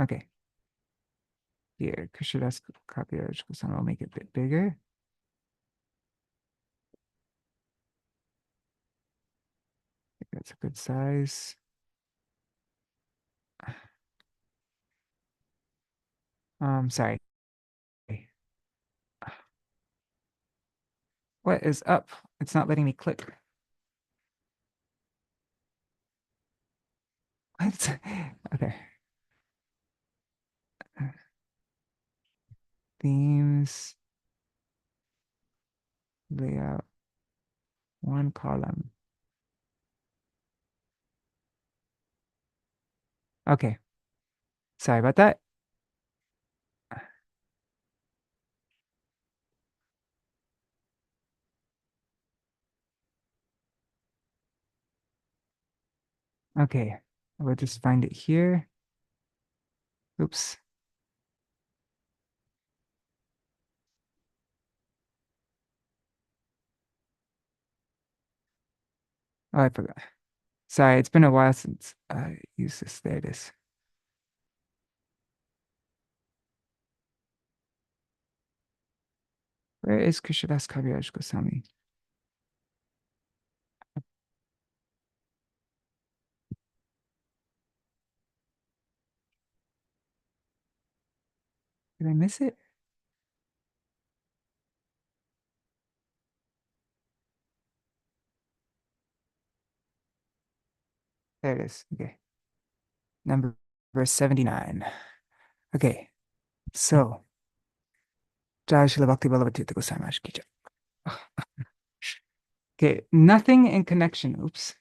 Okay. Here, Kṛṣṇadāsa Kavirāja Gosvāmī. I'll make it a bit bigger. I think that's a good size. Sorry. What is up? It's not letting me click. What? Okay. Themes, layout, one column. Okay. Sorry about that. Okay. We'll just find it here. Oops. Oh, I forgot. Sorry, it's been a while since I used this. There it is. Where is Kṛṣṇadāsa Kavirāja Gosvāmī? Did I miss it? There it is. Okay. Number 79. Okay. So, Jai Srila Bhakti Vallabha Tirtha Goswami Maharaj ki jai. Okay. Nothing in connection. Oops.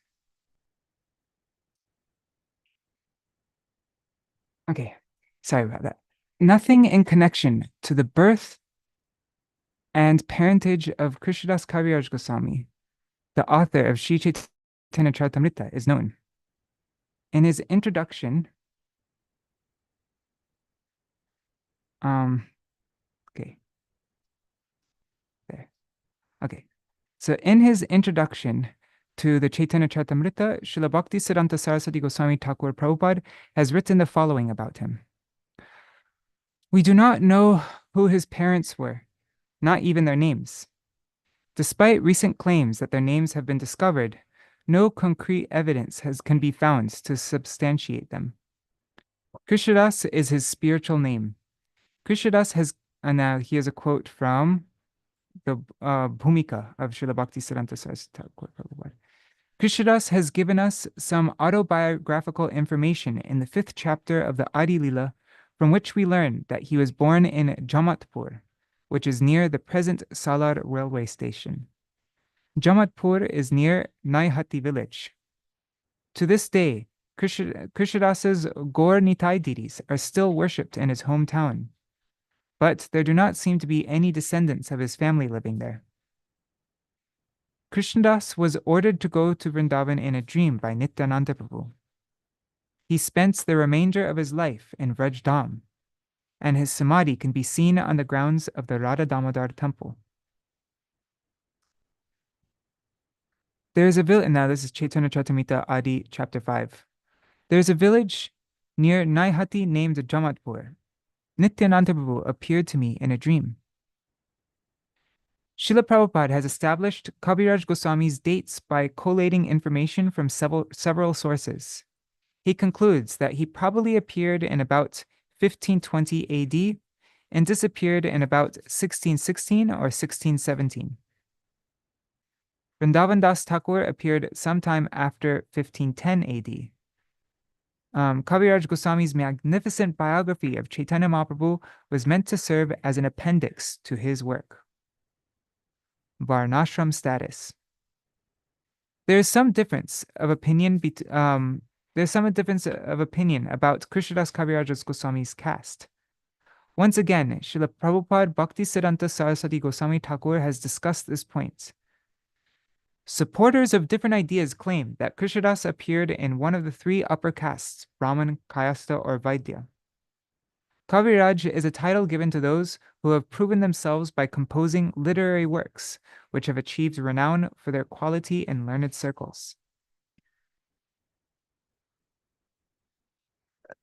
Okay. Sorry about that. Nothing in connection to the birth and parentage of Kṛṣṇadāsa Kavirāja Gosvāmī, the author of Sri Chaitanya Charitamrita, is known. In his introduction, okay, there, okay. So in his introduction to the Chaitanya Charitamrita, Srila Bhakti Siddhanta Saraswati Goswami Thakur Prabhupada has written the following about him. We do not know who his parents were, not even their names. Despite recent claims that their names have been discovered, no concrete evidence can be found to substantiate them. Kṛṣṇadāsa is his spiritual name. Kṛṣṇadāsa has, and now he has a quote from the Bhumika of Srila Bhakti Siddhanta Saraswati Thakur Prabhupada. Kṛṣṇadāsa has given us some autobiographical information in the 5th chapter of the Adi Lila, from which we learn that he was born in Jamatpur, which is near the present Salar railway station. Jamatpur is near Naihati village. To this day, Kṛṣṇadāsa's Gaur Nitai deities are still worshipped in his hometown, but there do not seem to be any descendants of his family living there. Kṛṣṇadāsa was ordered to go to Vrindavan in a dream by Nityananda Prabhu. He spent the remainder of his life in Vrajdham, and his samadhi can be seen on the grounds of the Radha Damodar temple. There is a village, now this is Chaitanya Charitamrita Adi, chapter 5. There is a village near Naihati named Jamatpur. Nityananda Prabhu appeared to me in a dream. Srila Prabhupada has established Kavirāja Gosvāmī's dates by collating information from several sources. He concludes that he probably appeared in about 1520 AD and disappeared in about 1616 or 1617. Vrindavan Das Thakur appeared sometime after 1510 AD. Kavirāja Gosvāmī's magnificent biography of Chaitanya Mahaprabhu was meant to serve as an appendix to his work. Varnashram status. There is some difference of opinion. There's some difference of opinion about Kṛṣṇadāsa Kavirāja Gosvāmī's caste. Once again, Srila Prabhupada Bhaktisiddhanta Saraswati Goswami Thakur has discussed this point. Supporters of different ideas claim that Kṛṣṇadāsa appeared in one of the three upper castes, Brahman, Kayastha, or Vaidya. Kavirāja is a title given to those who have proven themselves by composing literary works, which have achieved renown for their quality in learned circles.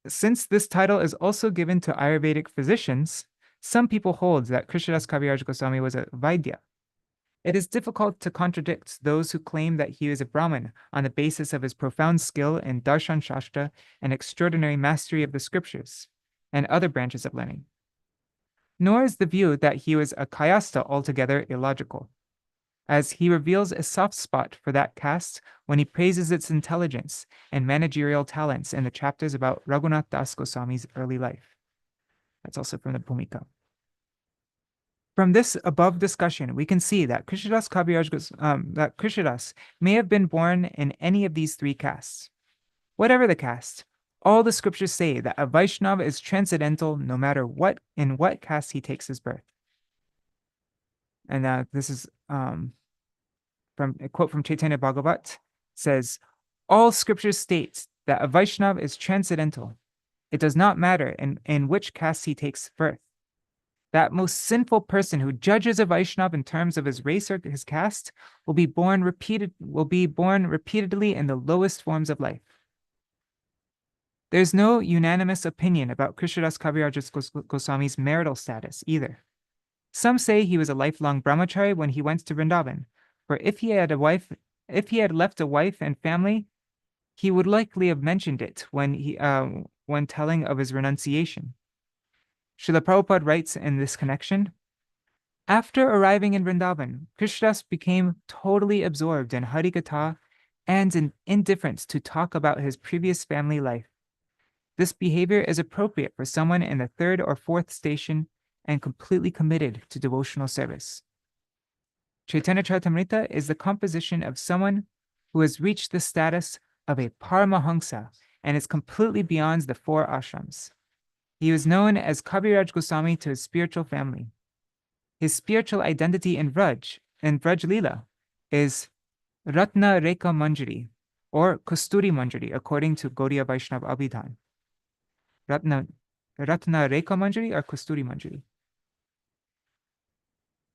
Since this title is also given to Ayurvedic physicians, some people hold that Kṛṣṇadāsa Kavirāja Gosvāmī was a Vaidya. It is difficult to contradict those who claim that he is a Brahmin on the basis of his profound skill in Darshan Shastra and extraordinary mastery of the scriptures and other branches of learning. Nor is the view that he was a Kayastha altogether illogical, as he reveals a soft spot for that caste when he praises its intelligence and managerial talents in the chapters about Raghunātha dāsa Gosvāmī's early life. That's also from the Bhumika. From this above discussion, we can see that Kṛṣṇadāsa may have been born in any of these three castes. Whatever the caste, all the scriptures say that a Vaishnava is transcendental no matter in what caste he takes his birth. And this is from a quote from Chaitanya Bhagavat, says, all scriptures state that a Vaishnava is transcendental. It does not matter in which caste he takes birth. That most sinful person who judges a Vaishnava in terms of his race or his caste will be born repeatedly in the lowest forms of life. There is no unanimous opinion about Kṛṣṇadāsa Kavirāja Gosvāmī's marital status either. Some say he was a lifelong brahmachari when he went to Vrindavan, for if he had left a wife and family, he would likely have mentioned it when telling of his renunciation. Srila Prabhupada writes in this connection, after arriving in Vrindavan, Kṛṣṇadāsa became totally absorbed in Harikatha and in indifference to talk about his previous family life. This behavior is appropriate for someone in the third or fourth station and completely committed to devotional service. Chaitanya Charitamrita is the composition of someone who has reached the status of a Paramahamsa and is completely beyond the four ashrams. He was known as Kavirāja Gosvāmī to his spiritual family. His spiritual identity in Vraj Lila is Ratna Rekha Manjari or Kasturi Manjari according to Gaudiya Vaishnava Abhidhan. Ratna Rekha Manjari or Kasturi Manjari.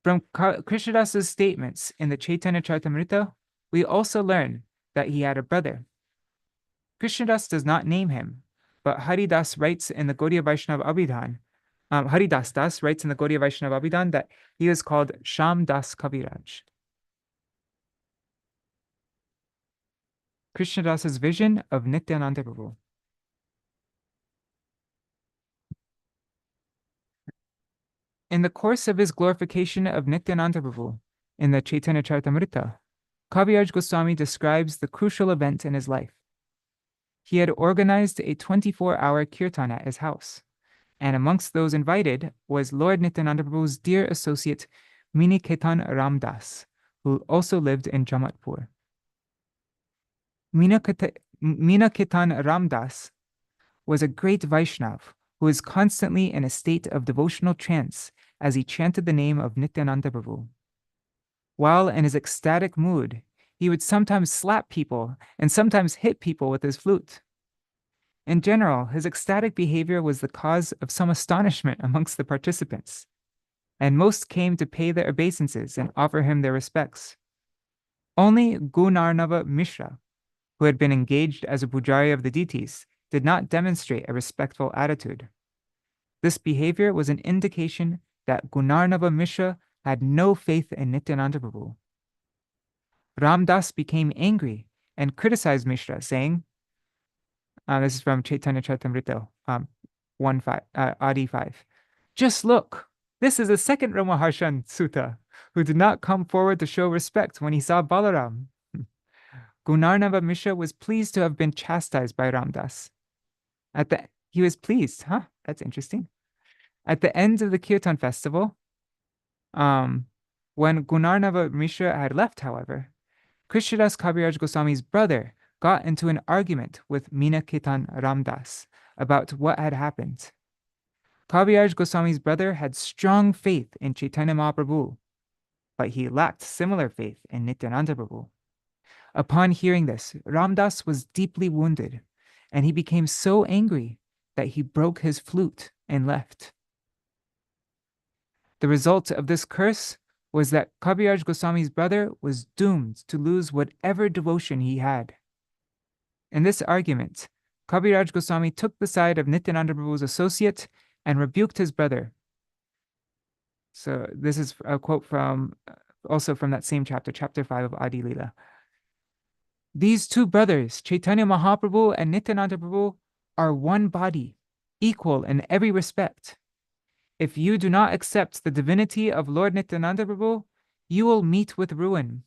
From Kṛṣṇadāsa's statements in the Chaitanya Charitamrita, we also learn that he had a brother. Kṛṣṇadāsa does not name him, but Haridas writes in the Gaudiya Vaishnava Abhidhan, Haridas Das writes in the Gaudiya Vaishnava Abhidhan that he was called Shyam Das Kaviraj. Kṛṣṇadāsa's vision of Nityananda Prabhu. In the course of his glorification of Nityananda Prabhu in the Chaitanya Charitamrita, Kavirāja Gosvāmī describes the crucial event in his life. He had organized a 24-hour kirtan at his house, and amongst those invited was Lord Nityananda Prabhu's dear associate Miniketan Ramdas, who also lived in Jamatpur. Miniketan Ramdas was a great Vaishnav who was constantly in a state of devotional trance as he chanted the name of Nityananda Prabhu. While in his ecstatic mood, he would sometimes slap people and sometimes hit people with his flute. In general, his ecstatic behavior was the cause of some astonishment amongst the participants, and most came to pay their obeisances and offer him their respects. Only Gunarnava Mishra, who had been engaged as a pujari of the deities, did not demonstrate a respectful attitude. This behavior was an indication that Gunarnava Mishra had no faith in Nityananda Prabhu. Ramdas became angry and criticized Mishra, saying, this is from Chaitanya Charitamrita, 1.5, Adi 5. Just look, this is the second Ramaharshan Sutta, who did not come forward to show respect when he saw Balaram. Gunarnava Mishra was pleased to have been chastised by Ramdas. He was pleased, huh? That's interesting. At the end of the Kirtan festival, when Gunarnava Mishra had left, however, Kṛṣṇadāsa Kavirāja Gosvāmī's brother got into an argument with Minaketan Ramdas about what had happened. Kavirāja Gosvāmī's brother had strong faith in Chaitanya Mahaprabhu, but he lacked similar faith in Nityananda Prabhu. Upon hearing this, Ramdas was deeply wounded, and he became so angry that he broke his flute and left. The result of this curse was that Kavirāja Gosvāmī's brother was doomed to lose whatever devotion he had. In this argument, Kavirāja Gosvāmī took the side of Nityananda Prabhu's associate and rebuked his brother. So this is a quote also from that same chapter, chapter 5 of Adi Lila. These two brothers, Chaitanya Mahaprabhu and Nityananda Prabhu, are one body, equal in every respect. If you do not accept the divinity of Lord Nityananda Prabhu, you will meet with ruin.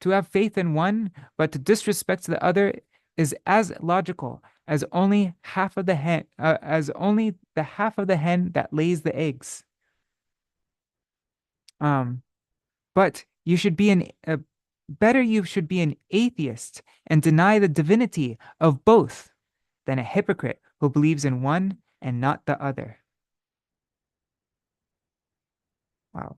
To have faith in one, but to disrespect the other, is as logical as only the half of the hen that lays the eggs. But you should be you should be an atheist and deny the divinity of both than a hypocrite who believes in one and not the other. Wow.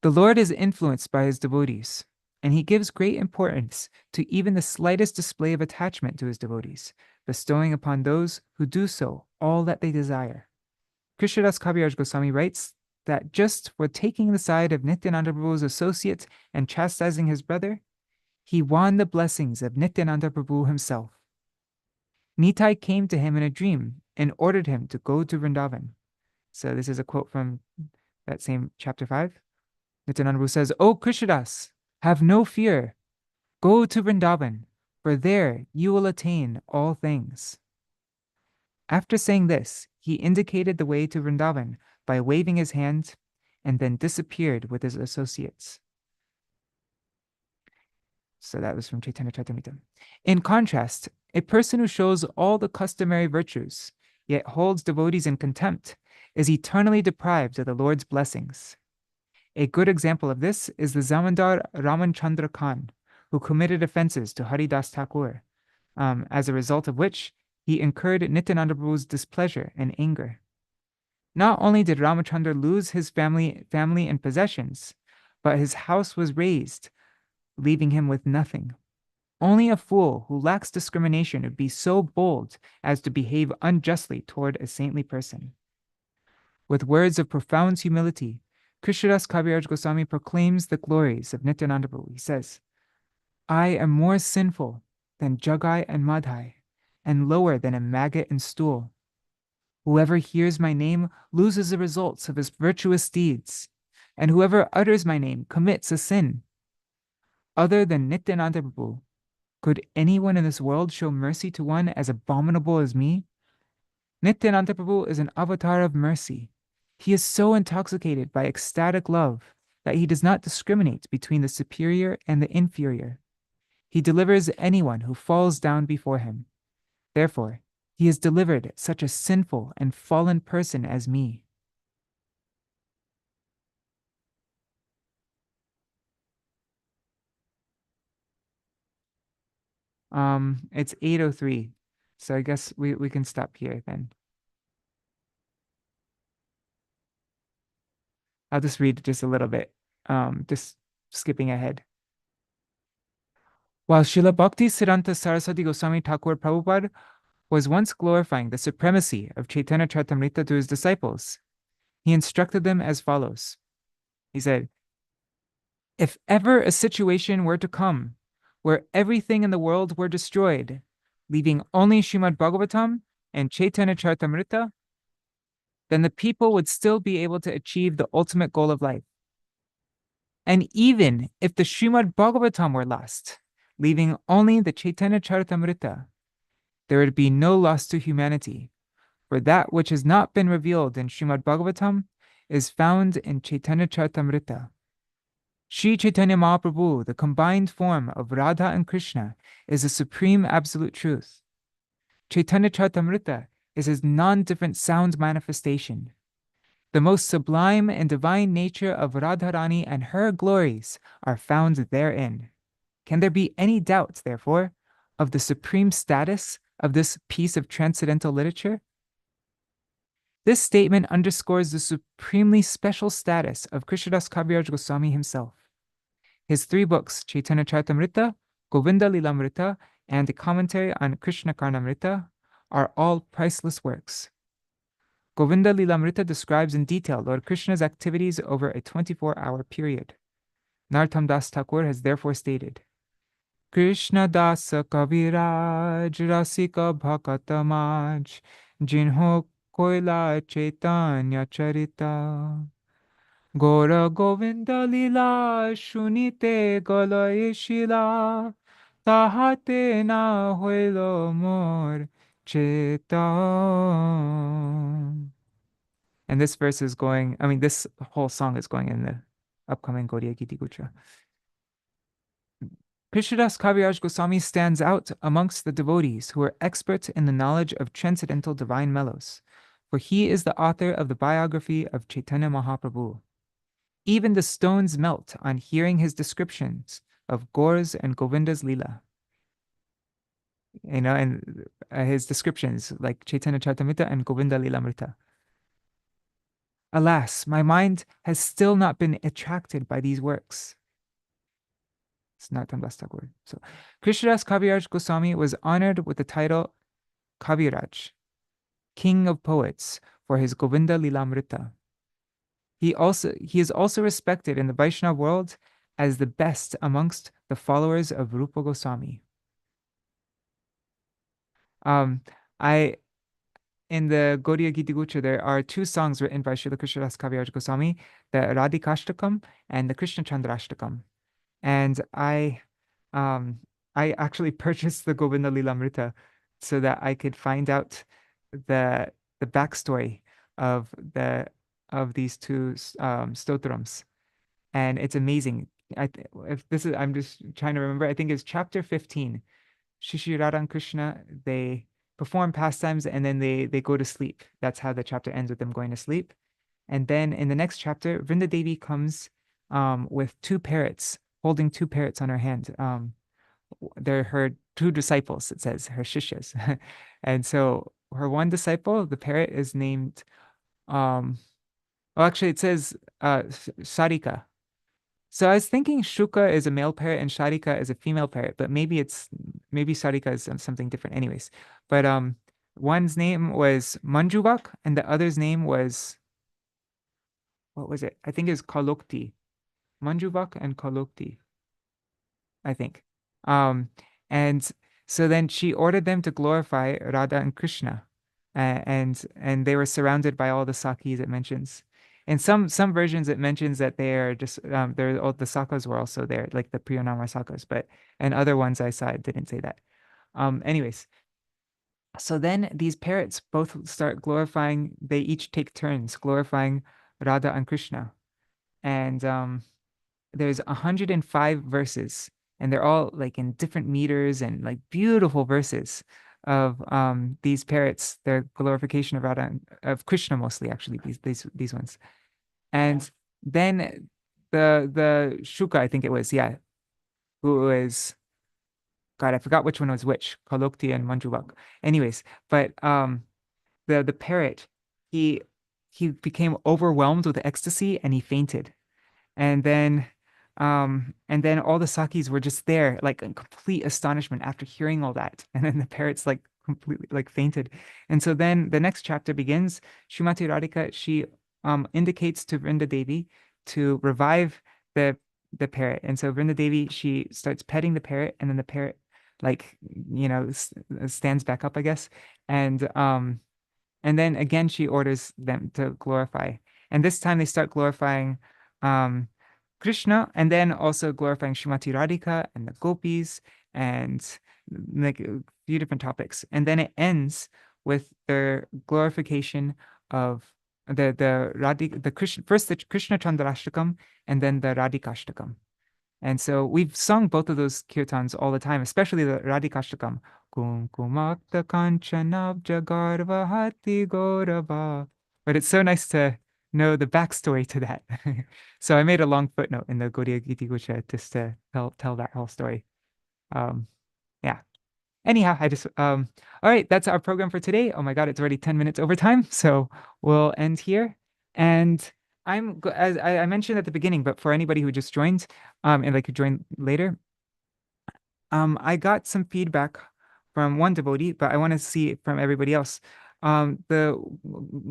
The Lord is influenced by his devotees, and he gives great importance to even the slightest display of attachment to his devotees, bestowing upon those who do so all that they desire. Kṛṣṇadāsa Kavirāja Gosvāmī writes that just for taking the side of Nityananda Prabhu's associate and chastising his brother, he won the blessings of Nityananda Prabhu himself. Nitai came to him in a dream and ordered him to go to Vrindavan. So this is a quote from that same chapter 5. Nityananda Prabhu says, "O Kṛṣṇadāsa, have no fear. Go to Vrindavan, for there you will attain all things." After saying this, he indicated the way to Vrindavan by waving his hand and then disappeared with his associates. So that was from Chaitanya Charitamrita. In contrast, a person who shows all the customary virtues, yet holds devotees in contempt, is eternally deprived of the Lord's blessings. A good example of this is the Zamindar Ramachandra Khan, who committed offenses to Haridas Thakur, as a result of which he incurred Nityananda Prabhu's displeasure and anger. Not only did Ramachandra lose his family and possessions, but his house was razed, leaving him with nothing. Only a fool who lacks discrimination would be so bold as to behave unjustly toward a saintly person. With words of profound humility, Kṛṣṇadāsa Kavirāja Gosvāmī proclaims the glories of Nityananda Prabhu. He says, "I am more sinful than Jagai and Madhai, and lower than a maggot and stool. Whoever hears my name loses the results of his virtuous deeds, and whoever utters my name commits a sin. Other than Nityananda Prabhu, could anyone in this world show mercy to one as abominable as me? Nityananda Prabhu is an avatar of mercy. He is so intoxicated by ecstatic love that he does not discriminate between the superior and the inferior. He delivers anyone who falls down before him. Therefore, he has delivered such a sinful and fallen person as me." It's 8:03, so I guess we can stop here then. I'll just read just a little bit, just skipping ahead. While Srila Bhakti Siddhanta Saraswati Goswami Thakur Prabhupada was once glorifying the supremacy of Chaitanya Charitamrita to his disciples, he instructed them as follows. He said, if ever a situation were to come where everything in the world were destroyed, leaving only Srimad Bhagavatam and Chaitanya Charitamrita, then the people would still be able to achieve the ultimate goal of life. And even if the Srimad Bhagavatam were lost, leaving only the Chaitanya Charitamrita, there would be no loss to humanity, for that which has not been revealed in Srimad Bhagavatam is found in Chaitanya Charitamrita. Sri Chaitanya Mahaprabhu, the combined form of Radha and Krishna, is the supreme absolute truth. Chaitanya Charitamrita is his non-different sound manifestation. The most sublime and divine nature of Radharani and her glories are found therein. Can there be any doubt, therefore, of the supreme status of this piece of transcendental literature? This statement underscores the supremely special status of Kṛṣṇadāsa Kavirāja Gosvāmī himself. His 3 books, Chaitanya Charitamrita, Govinda Lilamrita, and a commentary on Krishna Karnamrita, are all priceless works. Govinda Lilamrita describes in detail Lord Krishna's activities over a 24-hour period. Narottam Das Thakur has therefore stated, Kṛṣṇadāsa Kavirāja Rasika Bhakatamaj Jinho Koila Chaitanya Charita Gora Govinda Lila Shunite Galay Shila Tahate Na Hoilo Mor Cheta. And this verse is going, this whole song is going in the upcoming Gaudiya Giti Gutra. Kṛṣṇadāsa Kavirāja Gosvāmī stands out amongst the devotees who are experts in the knowledge of transcendental divine mellows, for he is the author of the biography of Chaitanya Mahaprabhu. Even the stones melt on hearing his descriptions of Gaura's and Govinda's Leela. And his descriptions like Chaitanya Charitamrita and Govinda Lilamrita. Alas, my mind has still not been attracted by these works. It's not Das Thakur. So, Kṛṣṇadāsa Kavirāja Gosvāmī was honored with the title Kaviraj, King of Poets, for his Govinda Lilamrita. He is also respected in the Vaishnava world as the best amongst the followers of Rupa Goswami. In the Gaudiya Giti Gutra, there are 2 songs written by Srila Kṛṣṇadāsa Kavirāja Gosvāmī, the Radhikashtakam and the Krishna Chandrashtakam. And I actually purchased the Govinda Lilamrita so that I could find out the backstory of these 2 stotrams, and it's amazing. I'm just trying to remember. I think it's chapter 15. Shri Radha and Krishna, they perform pastimes and then they go to sleep. That's how the chapter ends, with them going to sleep. And then in the next chapter, Vrinda Devi comes with 2 parrots, holding 2 parrots on her hand. They're her 2 disciples, it says, her shishyas. And so her one disciple, the parrot, is named, actually it says Sarika. So I was thinking Shuka is a male parrot and Sharika is a female parrot, but maybe Sarika is something different. Anyways, but one's name was Manjuvak and the other's name was, what was it? I think it's Kalokti. Manjuvak and Kalokti, I think. And so then she ordered them to glorify Radha and Krishna, and they were surrounded by all the sakis it mentions. In some versions, it mentions that they are just all the sakas were also there, like the Priyanamar sakas, but and other ones I saw it didn't say that. Anyways, so then these parrots both start glorifying. They each take turns glorifying Radha and Krishna, and there's 105 verses, and they're all like in different meters and like beautiful verses of these parrots, their glorification of Radha, of Krishna mostly, actually, these ones. And then the Shuka, I think it was, yeah, who is, God, I forgot which one was which, Kalokti and Manjuvak. Anyways, but the parrot, he became overwhelmed with ecstasy and he fainted. And then And then all the Sakis were just there, like in complete astonishment after hearing all that. And then the parrots like completely like fainted. And so then the next chapter begins. Srimati Radhika, she indicates to Vrinda Devi to revive the the parrot. And so Vrinda Devi, she starts petting the parrot, and then the parrot like stands back up, I guess. And then again she orders them to glorify. And this time they start glorifying um Krishna, and then also glorifying Srimati Radhika and the gopis, and like a few different topics. And then it ends with their glorification of the Krishna, first the Krishna Chandrashtakam and then the Radhikashtakam. And so we've sung both of those kirtans all the time, especially the Radhikashtakam. Kumkumakta kanchanabja garvahati gaurava. But it's so nice to know the backstory to that. So I made a long footnote in the Gaudiya Giti Gucha just to tell that whole story. Um, yeah. Anyhow, all right, that's our program for today. Oh my God, it's already 10 minutes over time. So we'll end here. And as I mentioned at the beginning, but for anybody who just joined, and like could join later, I got some feedback from one devotee, but I want to see it from everybody else. The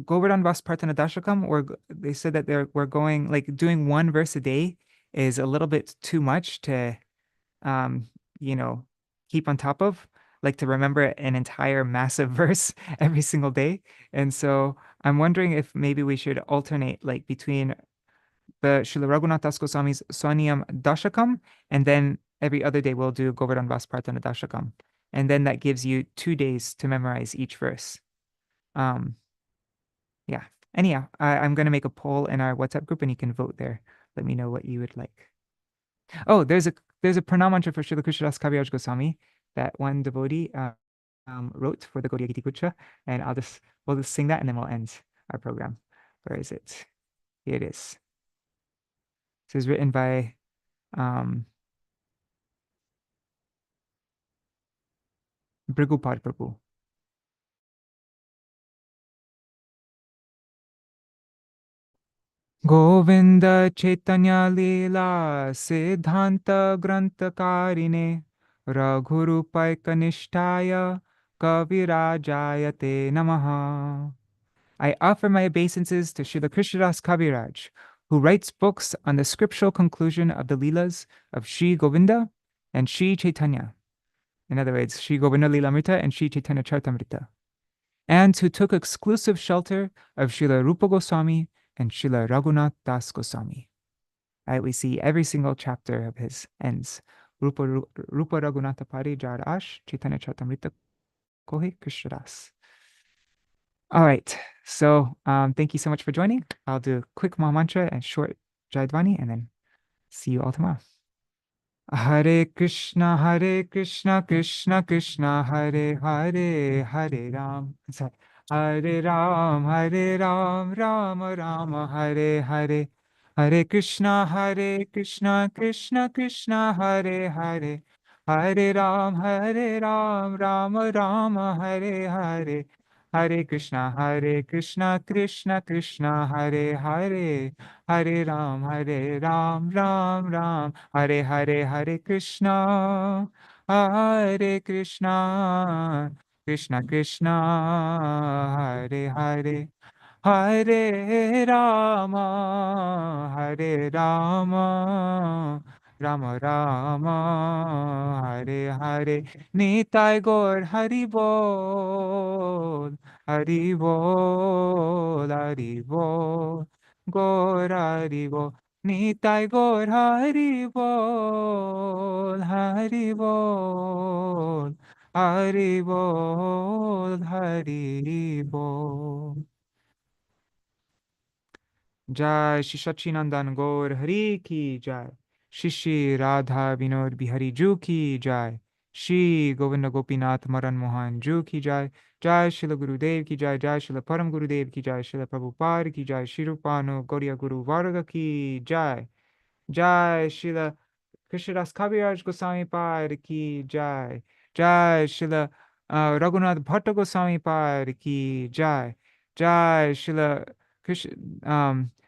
Govardhan Vas Prarthana Dashakam, or they said that we're going like doing one verse a day is a little bit too much to um, you know, keep on top of, like to remember an entire massive verse every single day. And so I'm wondering if maybe we should alternate like between the Srila Raghunātha dāsa Gosvāmī's Swaniyam Dashakam, and then every other day we'll do Govardhan Vas Prarthana Dashakam. And then that gives you 2 days to memorize each verse. Um, yeah. Anyhow, I'm going to make a poll in our WhatsApp group and you can vote there. Let me know what you would like. Oh, there's a pranam mantra for Srila Kṛṣṇadāsa Kavirāja Gosvāmī that one devotee wrote for the Gaudiya Giti Gucha, and we'll just sing that and then we'll end our program. Where is it? Here it is. This is written by Brigupad Prabhu. Govinda Chaitanya Leela Siddhanta Grantakarine Raghurupai Kanishtaya Kavirājaya Te Namaha. I offer my obeisances to Srila Kṛṣṇadāsa Kavirāja, who writes books on the scriptural conclusion of the Leelas of Sri Govinda and Sri Chaitanya. In other words, Sri Govinda Leelamrita and Sri Chaitanya Charitamrita, and who took exclusive shelter of Srila Rupa Gosvāmī and Srila Raghunātha dāsa Gosvāmī. Right, we see every single chapter of his ends. Rupa Raghunātha Pari Jar Ash, Chaitanya Charitamrita Kohe Kṛṣṇadāsa. All right, so thank you so much for joining. I'll do a quick Maha Mantra and short Jayadvani, and then see you all tomorrow. Hare Krishna, Krishna Krishna, Hare Hare, Hare Ram. Sorry. Hare Ram, Ram Rama, Hare Hare. Hare Krishna, Krishna Krishna, Hare Hare. Hare Ram, Ram Rama, Hare Hare. Hare Krishna, Krishna Krishna, Hare Hare. Hare Ram, Ram Ram, Hare Hare, Hare Krishna, Krishna Krishna, Hare Hare, Hare Rama, Rama Rama, Hare Hare, Nitai Gaur Hari Bol, Hari Bol, Hari Bol. Gaur Hari Bol, Nitai Gaur Hari Bol, Hari Bol, Hari Bol, Hari Bol. Jai Shri Sachinandan Gaur Hari Ki Jai. Shri Shri Radha Vinod Bihari Ju Ki Jai. Shri Govinda Gopinath Maran Mohan Ju Ki Jai. Jai Shila Gurudev Ki Jai. Jai Shila Param Gurudev Ki Jai. Shila Prabhupada Ki Jai. Shri Rupanu Gauriya Guru Varga Ki Jai. Jai Shila Kṛṣṇadāsa Kavirāja Gosvāmī Pād Ki Jai. Jai Shila Raghunātha Bhaṭṭa Gosvāmī Pād Ki Jai. Jai Shila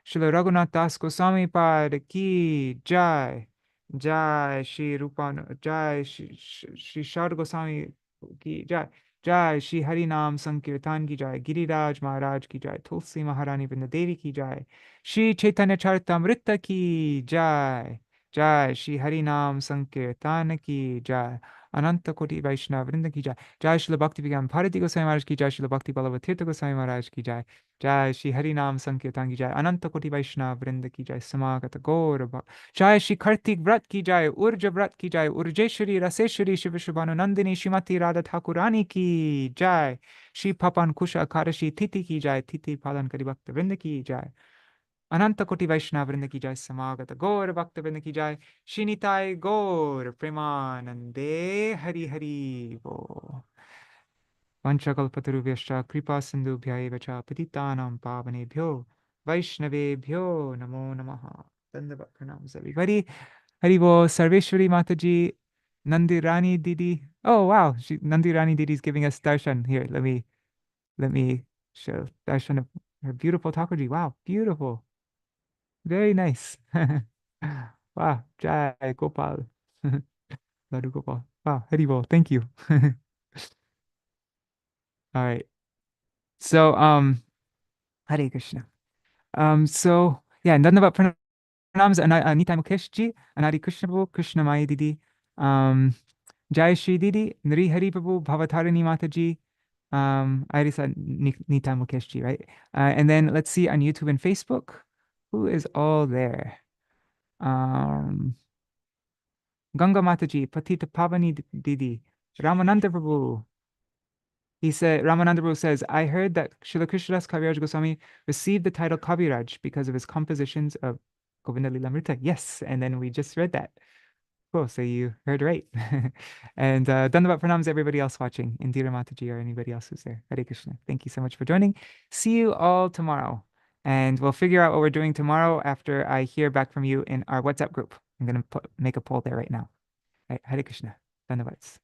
Shila Raghunātha dāsa Gosvāmī Pād Ki Jai. Jai Shri Rupan, Jai Shri Shad Goswami ki Jai. Jai Shri Hari Nam Sankirtan ki Jai. Giriraj Maharaj ki Jai. Tulsi Maharani Vrinda Devi ki Jai. Shri Chaitanya Charitamrita ki Jai. Jai Shri Hari Nam Sankirtan ki Jai. Ananta Koti Vaishnava Vrinda ki Jai. Jai Shri Bhakti Vigyan Bharati Goswami Maharaj ki Jai. Shri Bhakti Ballabha Goswami Maharaj ki Jai. Jai Shri Hari Nam Sankirtan ki Jai. Ananta Koti Vaishnava Vrinda ki Jai. Samagata Gaur जय श्री कार्तिक व्रत की जय Wurtz व्रत की जय ऊर्जेश्वरी रसेश्वरी शिव शुभानु नंदिनी श्रीमती राधा ठाकुरानी की जय श्री पपन कुश अकारशी तिथि की जय तिथि पालन करी भक्त वृंद की जय अनंत कोटि वैष्णव वृंद की जय समागत गौर भक्त वृंद की जय श्रीनिताय गौर प्रेमानंदे हरि हरि वो वंशकल्पतरुभ्यश्च कृपा सिन्धुभ्य एव च पतितानां पावनेभ्यो वैष्णवेभ्यो नमो नमः Dandavad pranams everybody. Haribo Sarveshwari Mataji, Nandi Rani Didi. Oh wow, Nandi Rani Didi is giving us darshan here. Let me show darshan of her beautiful Thakurji. Wow, beautiful, very nice. Wow, Jai Gopal, Ladhu Gopal. Wow, Haribo, thank you. All right, so Hare Krishna. So yeah, Dandavad pranams Nitai Mukesh ji, Anari Krishna Prabhu, Krishna Maya Didi. Jai Shri Didi, Nri Hari Prabhu, Bhavatarini Mataji. I already said Nita Mukesh ji, right? And then let's see on YouTube and Facebook, who is all there? Ganga Mataji, Patita Pavani Didi, Ramananda Prabhu. He said, Ramananda Prabhu says, I heard that Srila Kṛṣṇadāsa Kavirāja Gosvāmī received the title Kaviraj because of his compositions of Govinda Lilamrita. Yes, and then we just read that. Cool, so you heard right. And Dandavat pranams everybody else watching, Indira Mataji or anybody else who's there. Hare Krishna. Thank you so much for joining. See you all tomorrow. And we'll figure out what we're doing tomorrow after I hear back from you in our WhatsApp group. I'm going to make a poll there right now. Right, Hare Krishna. Dandavats.